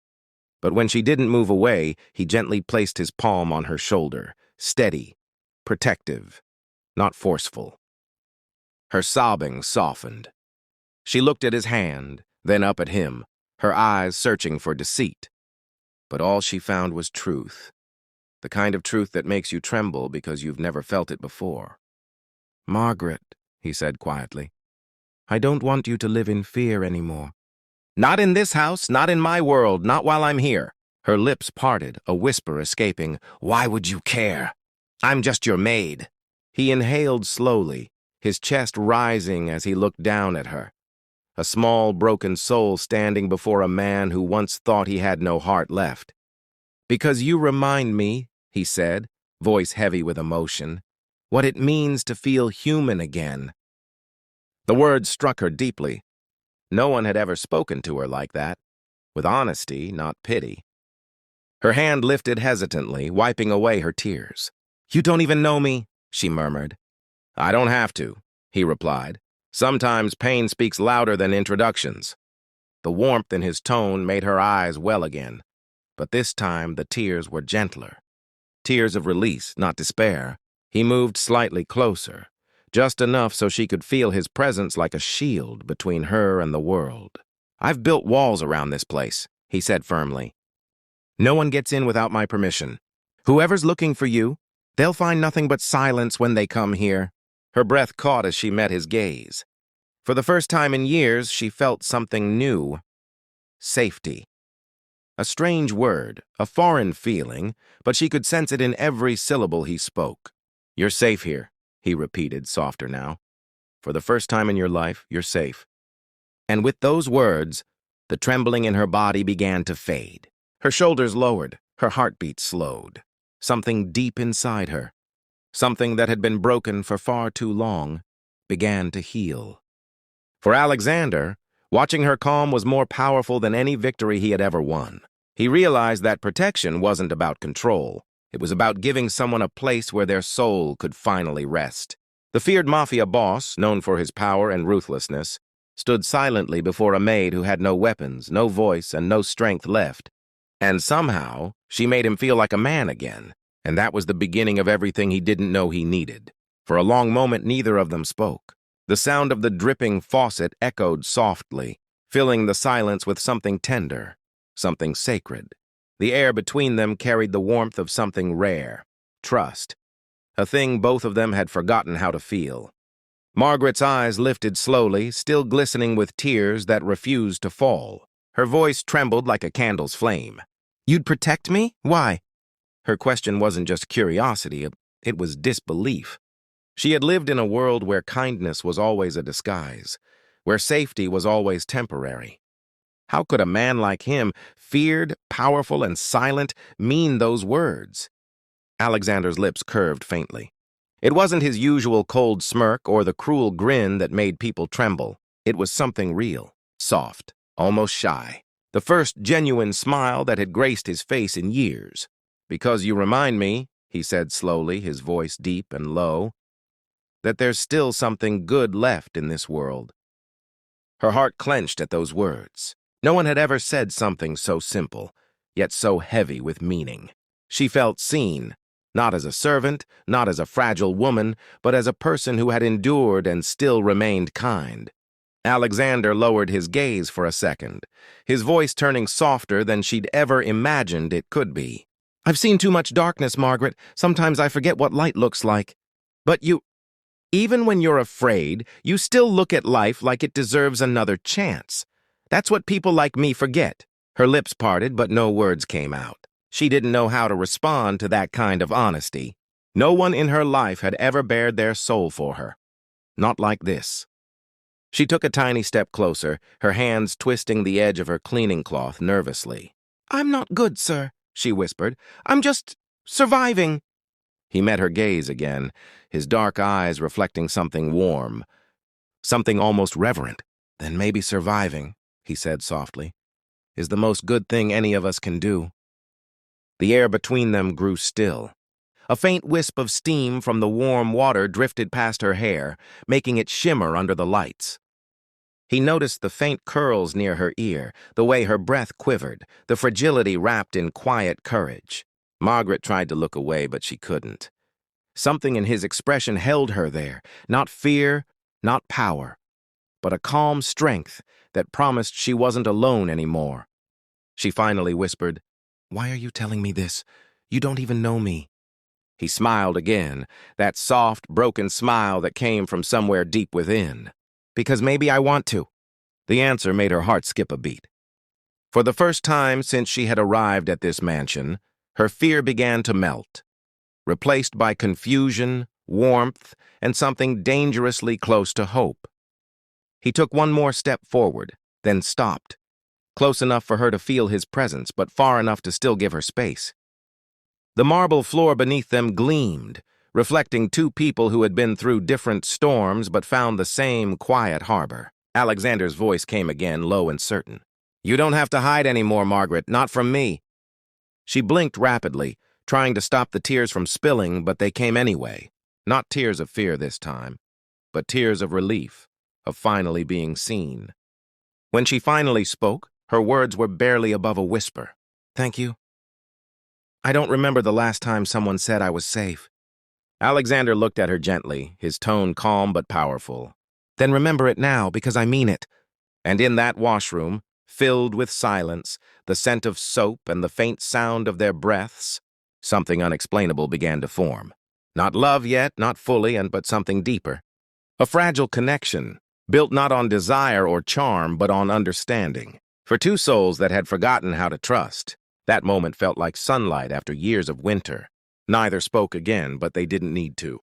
But when she didn't move away, he gently placed his palm on her shoulder, steady, protective, not forceful. Her sobbing softened. She looked at his hand, then up at him, her eyes searching for deceit. But all she found was truth. The kind of truth that makes you tremble because you've never felt it before. "Margaret," he said quietly, "I don't want you to live in fear anymore." "Not in this house, not in my world, not while I'm here." Her lips parted, a whisper escaping. "Why would you care? I'm just your maid." He inhaled slowly, his chest rising as he looked down at her. A small, broken soul standing before a man who once thought he had no heart left. "Because you remind me," he said, voice heavy with emotion, "what it means to feel human again." The words struck her deeply. No one had ever spoken to her like that, with honesty, not pity. Her hand lifted hesitantly, wiping away her tears. "You don't even know me," she murmured. "I don't have to," he replied. "Sometimes pain speaks louder than introductions." The warmth in his tone made her eyes well again, but this time the tears were gentler. Tears of release, not despair. He moved slightly closer, just enough so she could feel his presence like a shield between her and the world. "I've built walls around this place," he said firmly. "No one gets in without my permission. Whoever's looking for you, they'll find nothing but silence when they come here." Her breath caught as she met his gaze. For the first time in years, she felt something new. Safety. A strange word, a foreign feeling, but she could sense it in every syllable he spoke. "You're safe here," he repeated, softer now. "For the first time in your life, you're safe." And with those words, the trembling in her body began to fade. Her shoulders lowered, her heartbeat slowed. Something deep inside her, something that had been broken for far too long, began to heal. For Alexander, watching her calm was more powerful than any victory he had ever won. He realized that protection wasn't about control. It was about giving someone a place where their soul could finally rest. The feared Mafia boss, known for his power and ruthlessness, stood silently before a maid who had no weapons, no voice, and no strength left. And somehow, she made him feel like a man again, and that was the beginning of everything he didn't know he needed. For a long moment, neither of them spoke. The sound of the dripping faucet echoed softly, filling the silence with something tender, something sacred. The air between them carried the warmth of something rare, trust, a thing both of them had forgotten how to feel. Margaret's eyes lifted slowly, still glistening with tears that refused to fall. Her voice trembled like a candle's flame. "You'd protect me? Why?" Her question wasn't just curiosity, it was disbelief. She had lived in a world where kindness was always a disguise, where safety was always temporary. How could a man like him, feared, powerful, and silent, mean those words? Alexander's lips curved faintly. It wasn't his usual cold smirk or the cruel grin that made people tremble. It was something real, soft, almost shy. The first genuine smile that had graced his face in years. "Because you remind me," he said slowly, his voice deep and low, "that there's still something good left in this world." Her heart clenched at those words. No one had ever said something so simple, yet so heavy with meaning. She felt seen, not as a servant, not as a fragile woman, but as a person who had endured and still remained kind. Alexander lowered his gaze for a second, his voice turning softer than she'd ever imagined it could be. "I've seen too much darkness, Margaret. Sometimes I forget what light looks like. But even when you're afraid, you still look at life like it deserves another chance. That's what people like me forget." Her lips parted, but no words came out. She didn't know how to respond to that kind of honesty. No one in her life had ever bared their soul for her. Not like this. She took a tiny step closer, her hands twisting the edge of her cleaning cloth nervously. "I'm not good, sir," she whispered. "I'm just surviving." He met her gaze again, his dark eyes reflecting something warm, something almost reverent. "Then maybe surviving," he said softly, "is the most good thing any of us can do." The air between them grew still. A faint wisp of steam from the warm water drifted past her hair, making it shimmer under the lights. He noticed the faint curls near her ear, the way her breath quivered, the fragility wrapped in quiet courage. Margaret tried to look away, but she couldn't. Something in his expression held her there, not fear, not power, but a calm strength that promised she wasn't alone anymore. She finally whispered, "Why are you telling me this? You don't even know me." He smiled again, that soft, broken smile that came from somewhere deep within. "Because maybe I want to." The answer made her heart skip a beat. For the first time since she had arrived at this mansion, her fear began to melt, replaced by confusion, warmth, and something dangerously close to hope. He took one more step forward, then stopped, close enough for her to feel his presence, but far enough to still give her space. The marble floor beneath them gleamed, reflecting two people who had been through different storms but found the same quiet harbor. Alexander's voice came again, low and certain. "You don't have to hide anymore, Margaret, not from me." She blinked rapidly, trying to stop the tears from spilling, but they came anyway. Not tears of fear this time, but tears of relief, of finally being seen. When she finally spoke, her words were barely above a whisper. "Thank you. I don't remember the last time someone said I was safe." Alexander looked at her gently, his tone calm but powerful. "Then remember it now, because I mean it." And in that washroom, filled with silence, the scent of soap and the faint sound of their breaths, something unexplainable began to form. Not love yet, not fully, but something deeper. A fragile connection, built not on desire or charm, but on understanding. For two souls that had forgotten how to trust, that moment felt like sunlight after years of winter. Neither spoke again, but they didn't need to.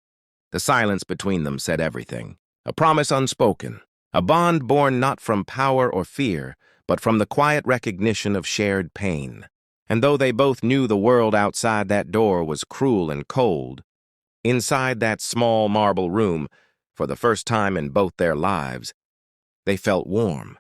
The silence between them said everything. A promise unspoken, a bond born not from power or fear, but from the quiet recognition of shared pain. And though they both knew the world outside that door was cruel and cold, inside that small marble room, for the first time in both their lives, they felt warm.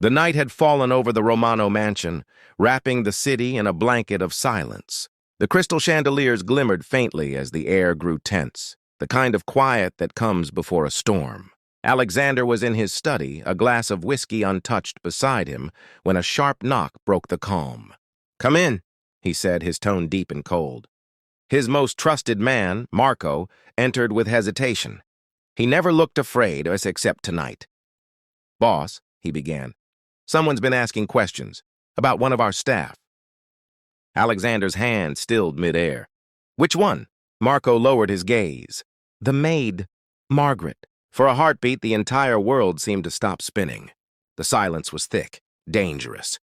The night had fallen over the Romano mansion, wrapping the city in a blanket of silence. The crystal chandeliers glimmered faintly as the air grew tense, the kind of quiet that comes before a storm. Alexander was in his study, a glass of whiskey untouched beside him, when a sharp knock broke the calm. "Come in," he said, his tone deep and cold. His most trusted man, Marco, entered with hesitation. He never looked afraid, except tonight. "Boss," he began, "someone's been asking questions about one of our staff." Alexander's hand stilled midair. "Which one?" Marco lowered his gaze. "The maid, Margaret." For a heartbeat, the entire world seemed to stop spinning. The silence was thick, dangerous.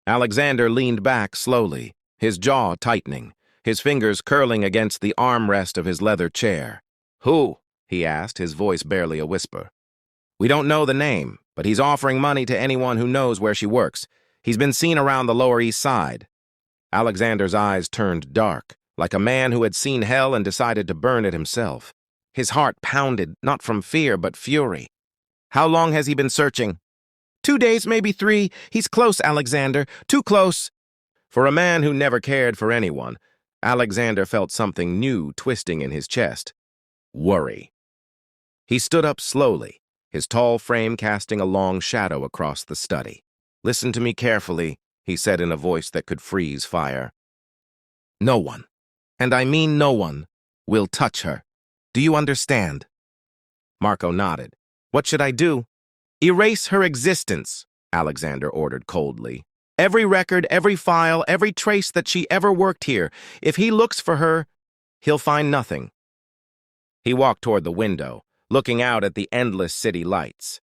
Alexander leaned back slowly, his jaw tightening, his fingers curling against the armrest of his leather chair. "Who?" he asked, his voice barely a whisper. "We don't know the name, but he's offering money to anyone who knows where she works. He's been seen around the Lower East Side. Alexander's eyes turned dark, like a man who had seen hell and decided to burn it himself. His heart pounded, not from fear, but fury. How long has he been searching? 2 days, maybe 3. He's close, Alexander. Too close. For a man who never cared for anyone, Alexander felt something new twisting in his chest. Worry. He stood up slowly, his tall frame casting a long shadow across the study. "Listen to me carefully," he said in a voice that could freeze fire. "No one, and I mean no one, will touch her. Do you understand?" Marco nodded. "What should I do?" "Erase her existence," Alexander ordered coldly. "Every record, every file, every trace that she ever worked here. If he looks for her, he'll find nothing." He walked toward the window, looking out at the endless city lights.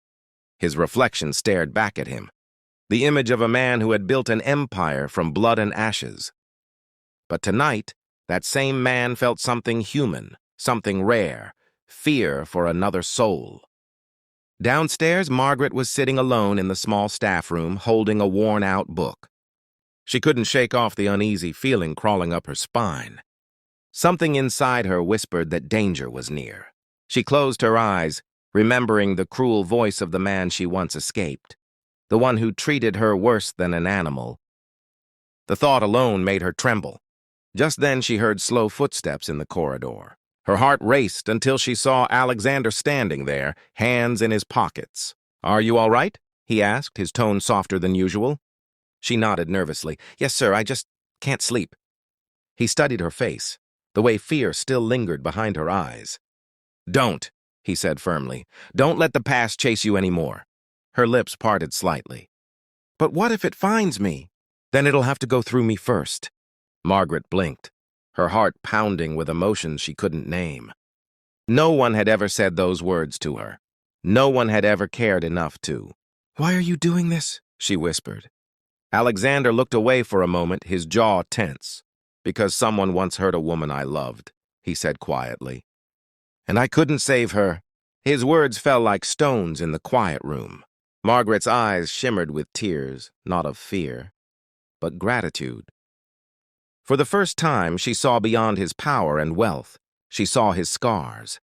His reflection stared back at him, the image of a man who had built an empire from blood and ashes. But tonight, that same man felt something human, something rare, fear for another soul. Downstairs, Margaret was sitting alone in the small staff room, holding a worn-out book. She couldn't shake off the uneasy feeling crawling up her spine. Something inside her whispered that danger was near. She closed her eyes, remembering the cruel voice of the man she once escaped, the one who treated her worse than an animal. The thought alone made her tremble. Just then she heard slow footsteps in the corridor. Her heart raced until she saw Alexander standing there, hands in his pockets. "Are you all right?" he asked, his tone softer than usual. She nodded nervously. "Yes, sir, I just can't sleep." He studied her face, the way fear still lingered behind her eyes. "Don't," he said firmly. "Don't let the past chase you anymore." Her lips parted slightly. "But what if it finds me? Then it'll have to go through me first." Margaret blinked, her heart pounding with emotions she couldn't name. No one had ever said those words to her. No one had ever cared enough to. "Why are you doing this?" she whispered. Alexander looked away for a moment, his jaw tense. "Because someone once hurt a woman I loved," he said quietly. "And I couldn't save her." His words fell like stones in the quiet room. Margaret's eyes shimmered with tears, not of fear, but gratitude. For the first time, she saw beyond his power and wealth. She saw his scars.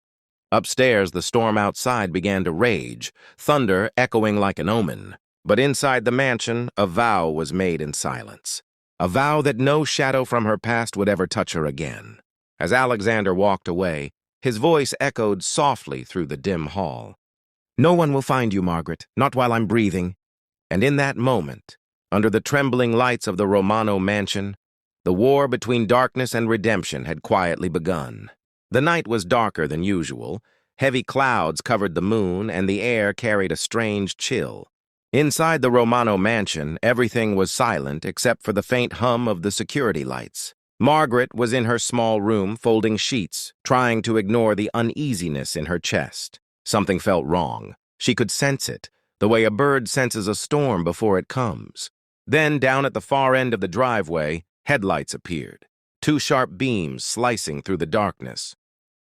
Upstairs, the storm outside began to rage, thunder echoing like an omen. But inside the mansion, a vow was made in silence. A vow that no shadow from her past would ever touch her again. As Alexander walked away, his voice echoed softly through the dim hall. "No one will find you, Margaret, not while I'm breathing." And in that moment, under the trembling lights of the Romano mansion, the war between darkness and redemption had quietly begun. The night was darker than usual. Heavy clouds covered the moon, and the air carried a strange chill. Inside the Romano mansion, everything was silent except for the faint hum of the security lights. Margaret was in her small room, folding sheets, trying to ignore the uneasiness in her chest. Something felt wrong. She could sense it, the way a bird senses a storm before it comes. Then, down at the far end of the driveway, headlights appeared, 2 sharp beams slicing through the darkness.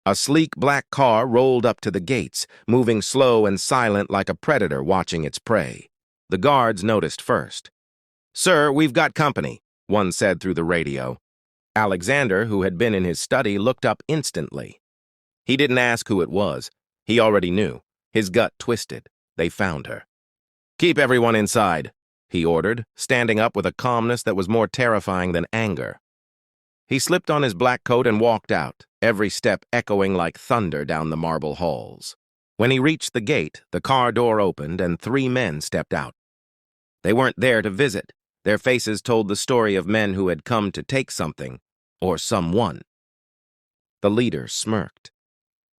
A sleek black car rolled up to the gates, moving slow and silent like a predator watching its prey. The guards noticed first. "Sir, we've got company," one said through the radio. Alexander, who had been in his study, looked up instantly. He didn't ask who it was. He already knew. His gut twisted. They found her. "Keep everyone inside," he ordered, standing up with a calmness that was more terrifying than anger. He slipped on his black coat and walked out, every step echoing like thunder down the marble halls. When he reached the gate, the car door opened and 3 men stepped out. They weren't there to visit. Their faces told the story of men who had come to take something, or someone. The leader smirked.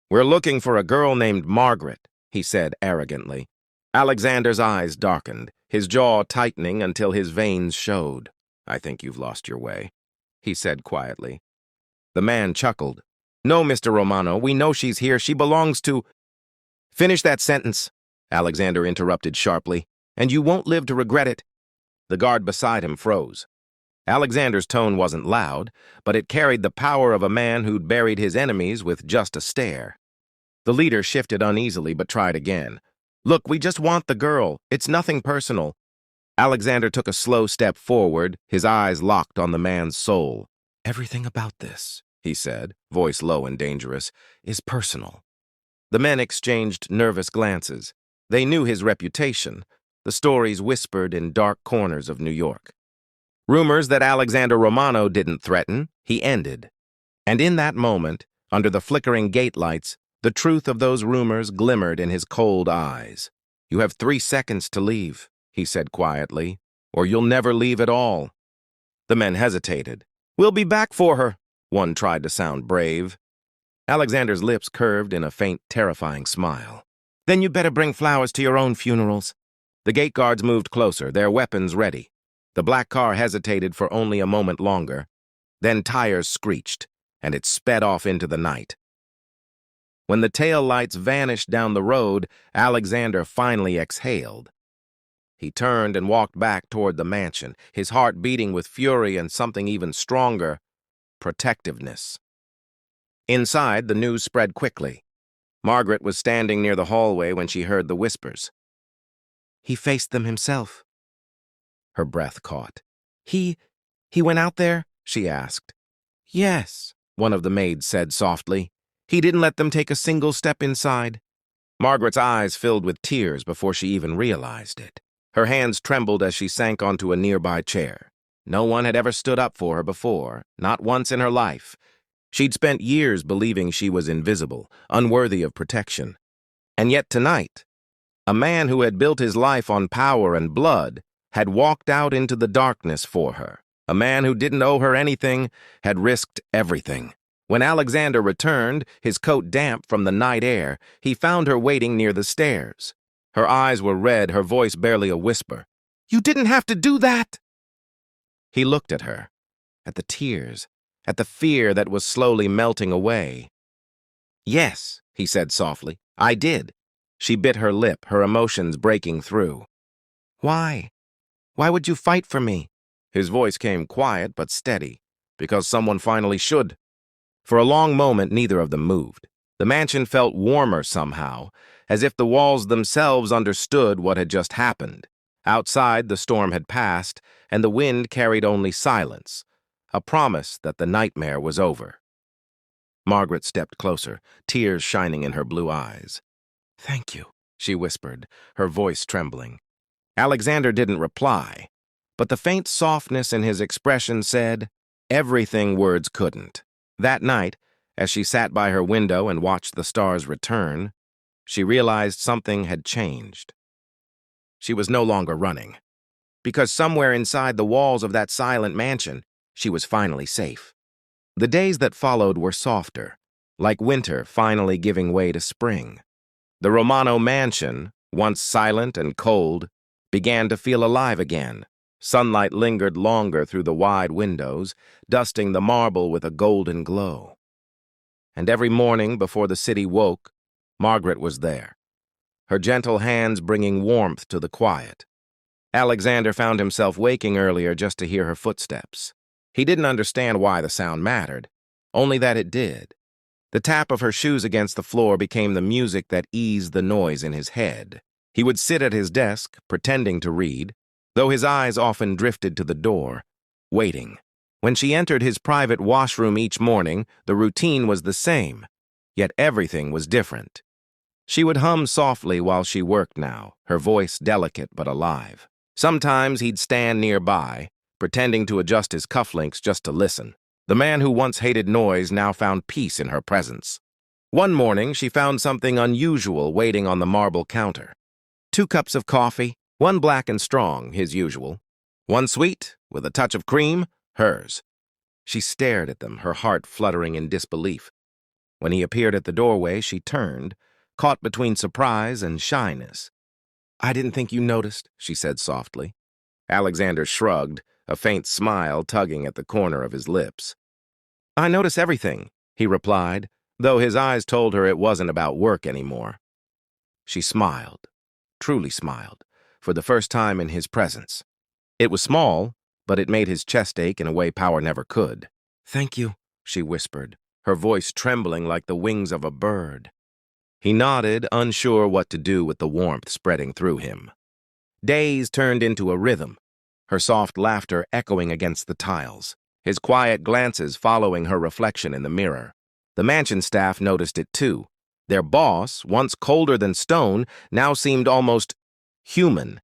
"We're looking for a girl named Margaret," he said arrogantly. Alexander's eyes darkened, his jaw tightening until his veins showed. "I think you've lost your way," he said quietly. The man chuckled. "No, Mr. Romano, we know she's here. She belongs to—" "Finish that sentence," Alexander interrupted sharply, "and you won't live to regret it." The guard beside him froze. Alexander's tone wasn't loud, but it carried the power of a man who'd buried his enemies with just a stare. The leader shifted uneasily but tried again. "Look, we just want the girl. It's nothing personal." Alexander took a slow step forward, his eyes locked on the man's soul. "Everything about this," he said, voice low and dangerous, "is personal." The men exchanged nervous glances. They knew his reputation, the stories whispered in dark corners of New York. Rumors that Alexander Romano didn't threaten, he ended. And in that moment, under the flickering gate lights, the truth of those rumors glimmered in his cold eyes. "You have 3 seconds to leave," he said quietly, "or you'll never leave at all." The men hesitated. "We'll be back for her," one tried to sound brave. Alexander's lips curved in a faint, terrifying smile. "Then you better bring flowers to your own funerals." The gate guards moved closer, their weapons ready. The black car hesitated for only a moment longer. Then tires screeched, and it sped off into the night. When the tail lights vanished down the road, Alexander finally exhaled. He turned and walked back toward the mansion, his heart beating with fury and something even stronger, protectiveness. Inside, the news spread quickly. Margaret was standing near the hallway when she heard the whispers. "He faced them himself." Her breath caught. He went out there?" she asked. "Yes," one of the maids said softly. "He didn't let them take a single step inside." Margaret's eyes filled with tears before she even realized it. Her hands trembled as she sank onto a nearby chair. No one had ever stood up for her before, not once in her life. She'd spent years believing she was invisible, unworthy of protection. And yet tonight, a man who had built his life on power and blood had walked out into the darkness for her. A man who didn't owe her anything had risked everything. When Alexander returned, his coat damp from the night air, he found her waiting near the stairs. Her eyes were red, her voice barely a whisper. "You didn't have to do that!" He looked at her, at the tears, at the fear that was slowly melting away. "Yes," he said softly, "I did." She bit her lip, her emotions breaking through. "Why? Why would you fight for me?" His voice came quiet but steady. "Because someone finally should." For a long moment, neither of them moved. The mansion felt warmer somehow, as if the walls themselves understood what had just happened. Outside, the storm had passed, and the wind carried only silence, a promise that the nightmare was over. Margaret stepped closer, tears shining in her blue eyes. "Thank you," she whispered, her voice trembling. Alexander didn't reply, but the faint softness in his expression said everything words couldn't. That night, as she sat by her window and watched the stars return, she realized something had changed. She was no longer running, because somewhere inside the walls of that silent mansion, she was finally safe. The days that followed were softer, like winter finally giving way to spring. The Romano mansion, once silent and cold, began to feel alive again. Sunlight lingered longer through the wide windows, dusting the marble with a golden glow. And every morning before the city woke, Margaret was there, her gentle hands bringing warmth to the quiet. Alexander found himself waking earlier just to hear her footsteps. He didn't understand why the sound mattered, only that it did. The tap of her shoes against the floor became the music that eased the noise in his head. He would sit at his desk, pretending to read, though his eyes often drifted to the door, waiting. When she entered his private washroom each morning, the routine was the same, yet everything was different. She would hum softly while she worked now, her voice delicate but alive. Sometimes he'd stand nearby, pretending to adjust his cufflinks just to listen. The man who once hated noise now found peace in her presence. One morning, she found something unusual waiting on the marble counter. 2 cups of coffee, one black and strong, his usual. One sweet, with a touch of cream, hers. She stared at them, her heart fluttering in disbelief. When he appeared at the doorway, she turned, caught between surprise and shyness. "I didn't think you noticed," she said softly. Alexander shrugged, a faint smile tugging at the corner of his lips. "I notice everything," he replied, though his eyes told her it wasn't about work anymore. She smiled, truly smiled, for the first time in his presence. It was small, but it made his chest ache in a way power never could. "Thank you," she whispered, her voice trembling like the wings of a bird. He nodded, unsure what to do with the warmth spreading through him. Days turned into a rhythm, her soft laughter echoing against the tiles, his quiet glances following her reflection in the mirror. The mansion staff noticed it too. Their boss, once colder than stone, now seemed almost human.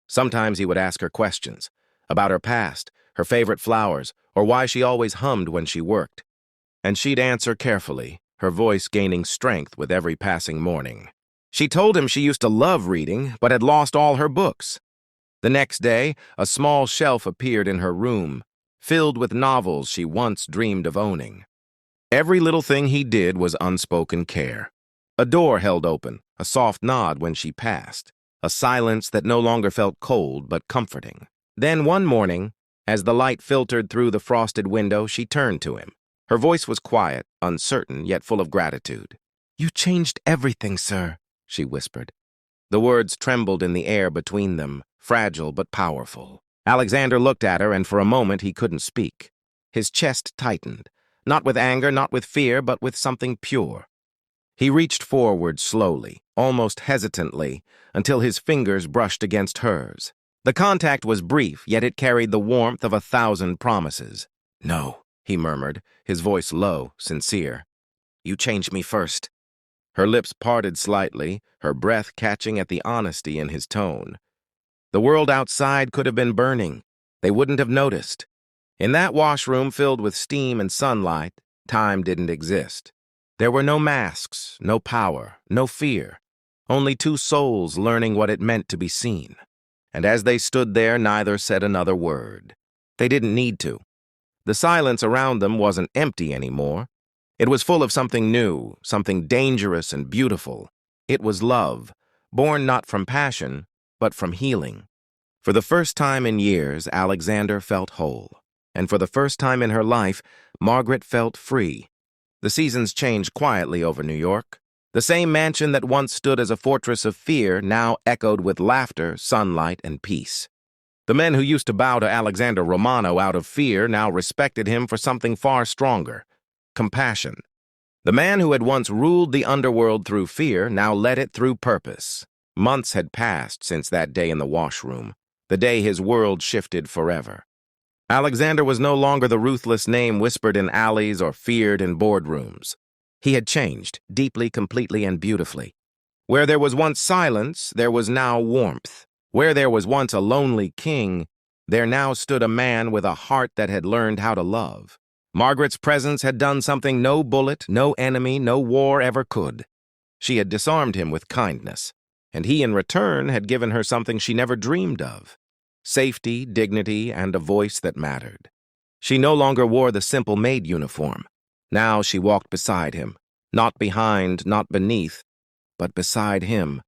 Sometimes he would ask her questions about her past, her favorite flowers, or why she always hummed when she worked. And she'd answer carefully, her voice gaining strength with every passing morning. She told him she used to love reading, but had lost all her books. The next day, a small shelf appeared in her room, filled with novels she once dreamed of owning. Every little thing he did was unspoken care. A door held open, a soft nod when she passed, a silence that no longer felt cold but comforting. Then one morning, as the light filtered through the frosted window, she turned to him. Her voice was quiet, uncertain, yet full of gratitude. "You changed everything, sir," she whispered. The words trembled in the air between them, fragile but powerful. Alexander looked at her, and for a moment he couldn't speak. His chest tightened, not with anger, not with fear, but with something pure. He reached forward slowly, almost hesitantly, until his fingers brushed against hers. The contact was brief, yet it carried the warmth of 1,000 promises. "No," he murmured, his voice low, sincere. "You changed me first." Her lips parted slightly, her breath catching at the honesty in his tone. The world outside could have been burning. They wouldn't have noticed. In that washroom filled with steam and sunlight, time didn't exist. There were no masks, no power, no fear, only two souls learning what it meant to be seen. And as they stood there, neither said another word. They didn't need to. The silence around them wasn't empty anymore. It was full of something new, something dangerous and beautiful. It was love, born not from passion, but from healing. For the first time in years, Alexander felt whole. And for the first time in her life, Margaret felt free. The seasons changed quietly over New York. The same mansion that once stood as a fortress of fear now echoed with laughter, sunlight, and peace. The men who used to bow to Alexander Romano out of fear now respected him for something far stronger: compassion. The man who had once ruled the underworld through fear now led it through purpose. Months had passed since that day in the washroom, the day his world shifted forever. Alexander was no longer the ruthless name whispered in alleys or feared in boardrooms. He had changed, deeply, completely, and beautifully. Where there was once silence, there was now warmth. Where there was once a lonely king, there now stood a man with a heart that had learned how to love. Margaret's presence had done something no bullet, no enemy, no war ever could. She had disarmed him with kindness, and he in return had given her something she never dreamed of: safety, dignity, and a voice that mattered. She no longer wore the simple maid uniform. Now she walked beside him, not behind, not beneath, but beside him.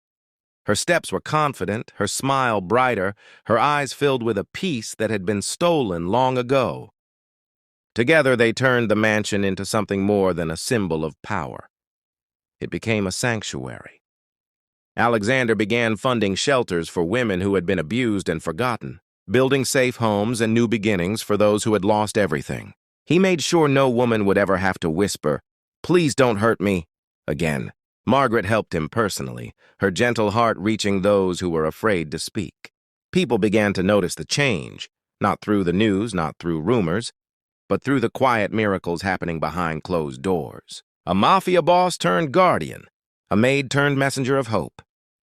Her steps were confident, her smile brighter, her eyes filled with a peace that had been stolen long ago. Together they turned the mansion into something more than a symbol of power. It became a sanctuary. Alexander began funding shelters for women who had been abused and forgotten, building safe homes and new beginnings for those who had lost everything. He made sure no woman would ever have to whisper, "Please don't hurt me," again. Margaret helped him personally, her gentle heart reaching those who were afraid to speak. People began to notice the change, not through the news, not through rumors, but through the quiet miracles happening behind closed doors. A mafia boss turned guardian, a maid turned messenger of hope.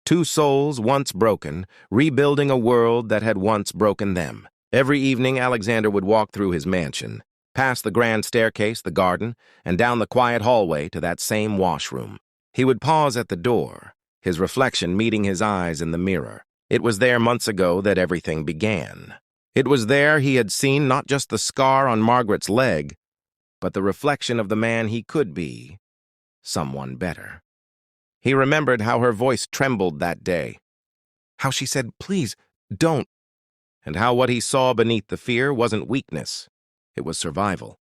Two souls once broken, rebuilding a world that had once broken them. Every evening, Alexander would walk through his mansion, past the grand staircase, the garden, and down the quiet hallway to that same washroom. He would pause at the door, his reflection meeting his eyes in the mirror. It was there months ago that everything began. It was there he had seen not just the scar on Margaret's leg, but the reflection of the man he could be, someone better. He remembered how her voice trembled that day, how she said, "Please, don't," and how what he saw beneath the fear wasn't weakness, it was survival.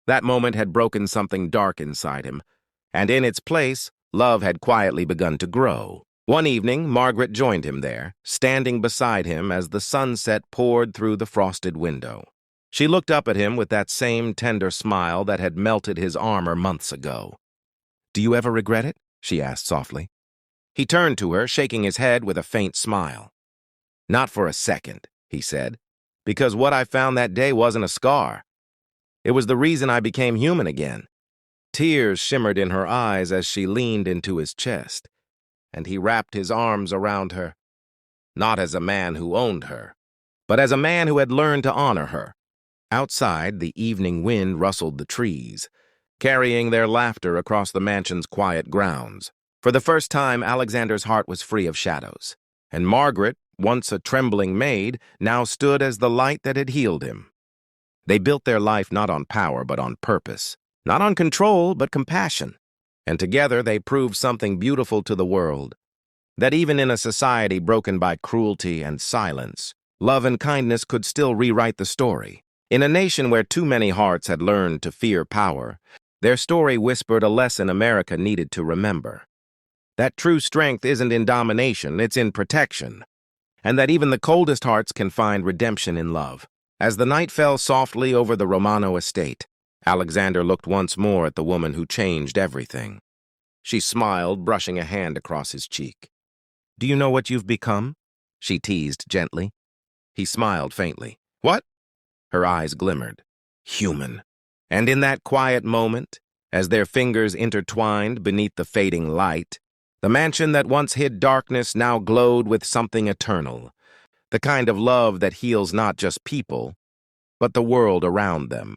That moment had broken something dark inside him, and in its place, love had quietly begun to grow. One evening, Margaret joined him there, standing beside him as the sunset poured through the frosted window. She looked up at him with that same tender smile that had melted his armor months ago. "Do you ever regret it?" she asked softly. He turned to her, shaking his head with a faint smile. "Not for a second," he said, "because what I found that day wasn't a scar. It was the reason I became human again." Tears shimmered in her eyes as she leaned into his chest, and he wrapped his arms around her, not as a man who owned her, but as a man who had learned to honor her. Outside, the evening wind rustled the trees, carrying their laughter across the mansion's quiet grounds. For the first time, Alexander's heart was free of shadows, and Margaret, once a trembling maid, now stood as the light that had healed him. They built their life not on power, but on purpose, not on control, but compassion. And together they proved something beautiful to the world, that even in a society broken by cruelty and silence, love and kindness could still rewrite the story. In a nation where too many hearts had learned to fear power, their story whispered a lesson America needed to remember. That true strength isn't in domination, it's in protection. And that even the coldest hearts can find redemption in love. As the night fell softly over the Romano estate, Alexander looked once more at the woman who changed everything. She smiled, brushing a hand across his cheek. "Do you know what you've become?" she teased gently. He smiled faintly. "What?" Her eyes glimmered. "Human." And in that quiet moment, as their fingers intertwined beneath the fading light, the mansion that once hid darkness now glowed with something eternal, the kind of love that heals not just people, but the world around them.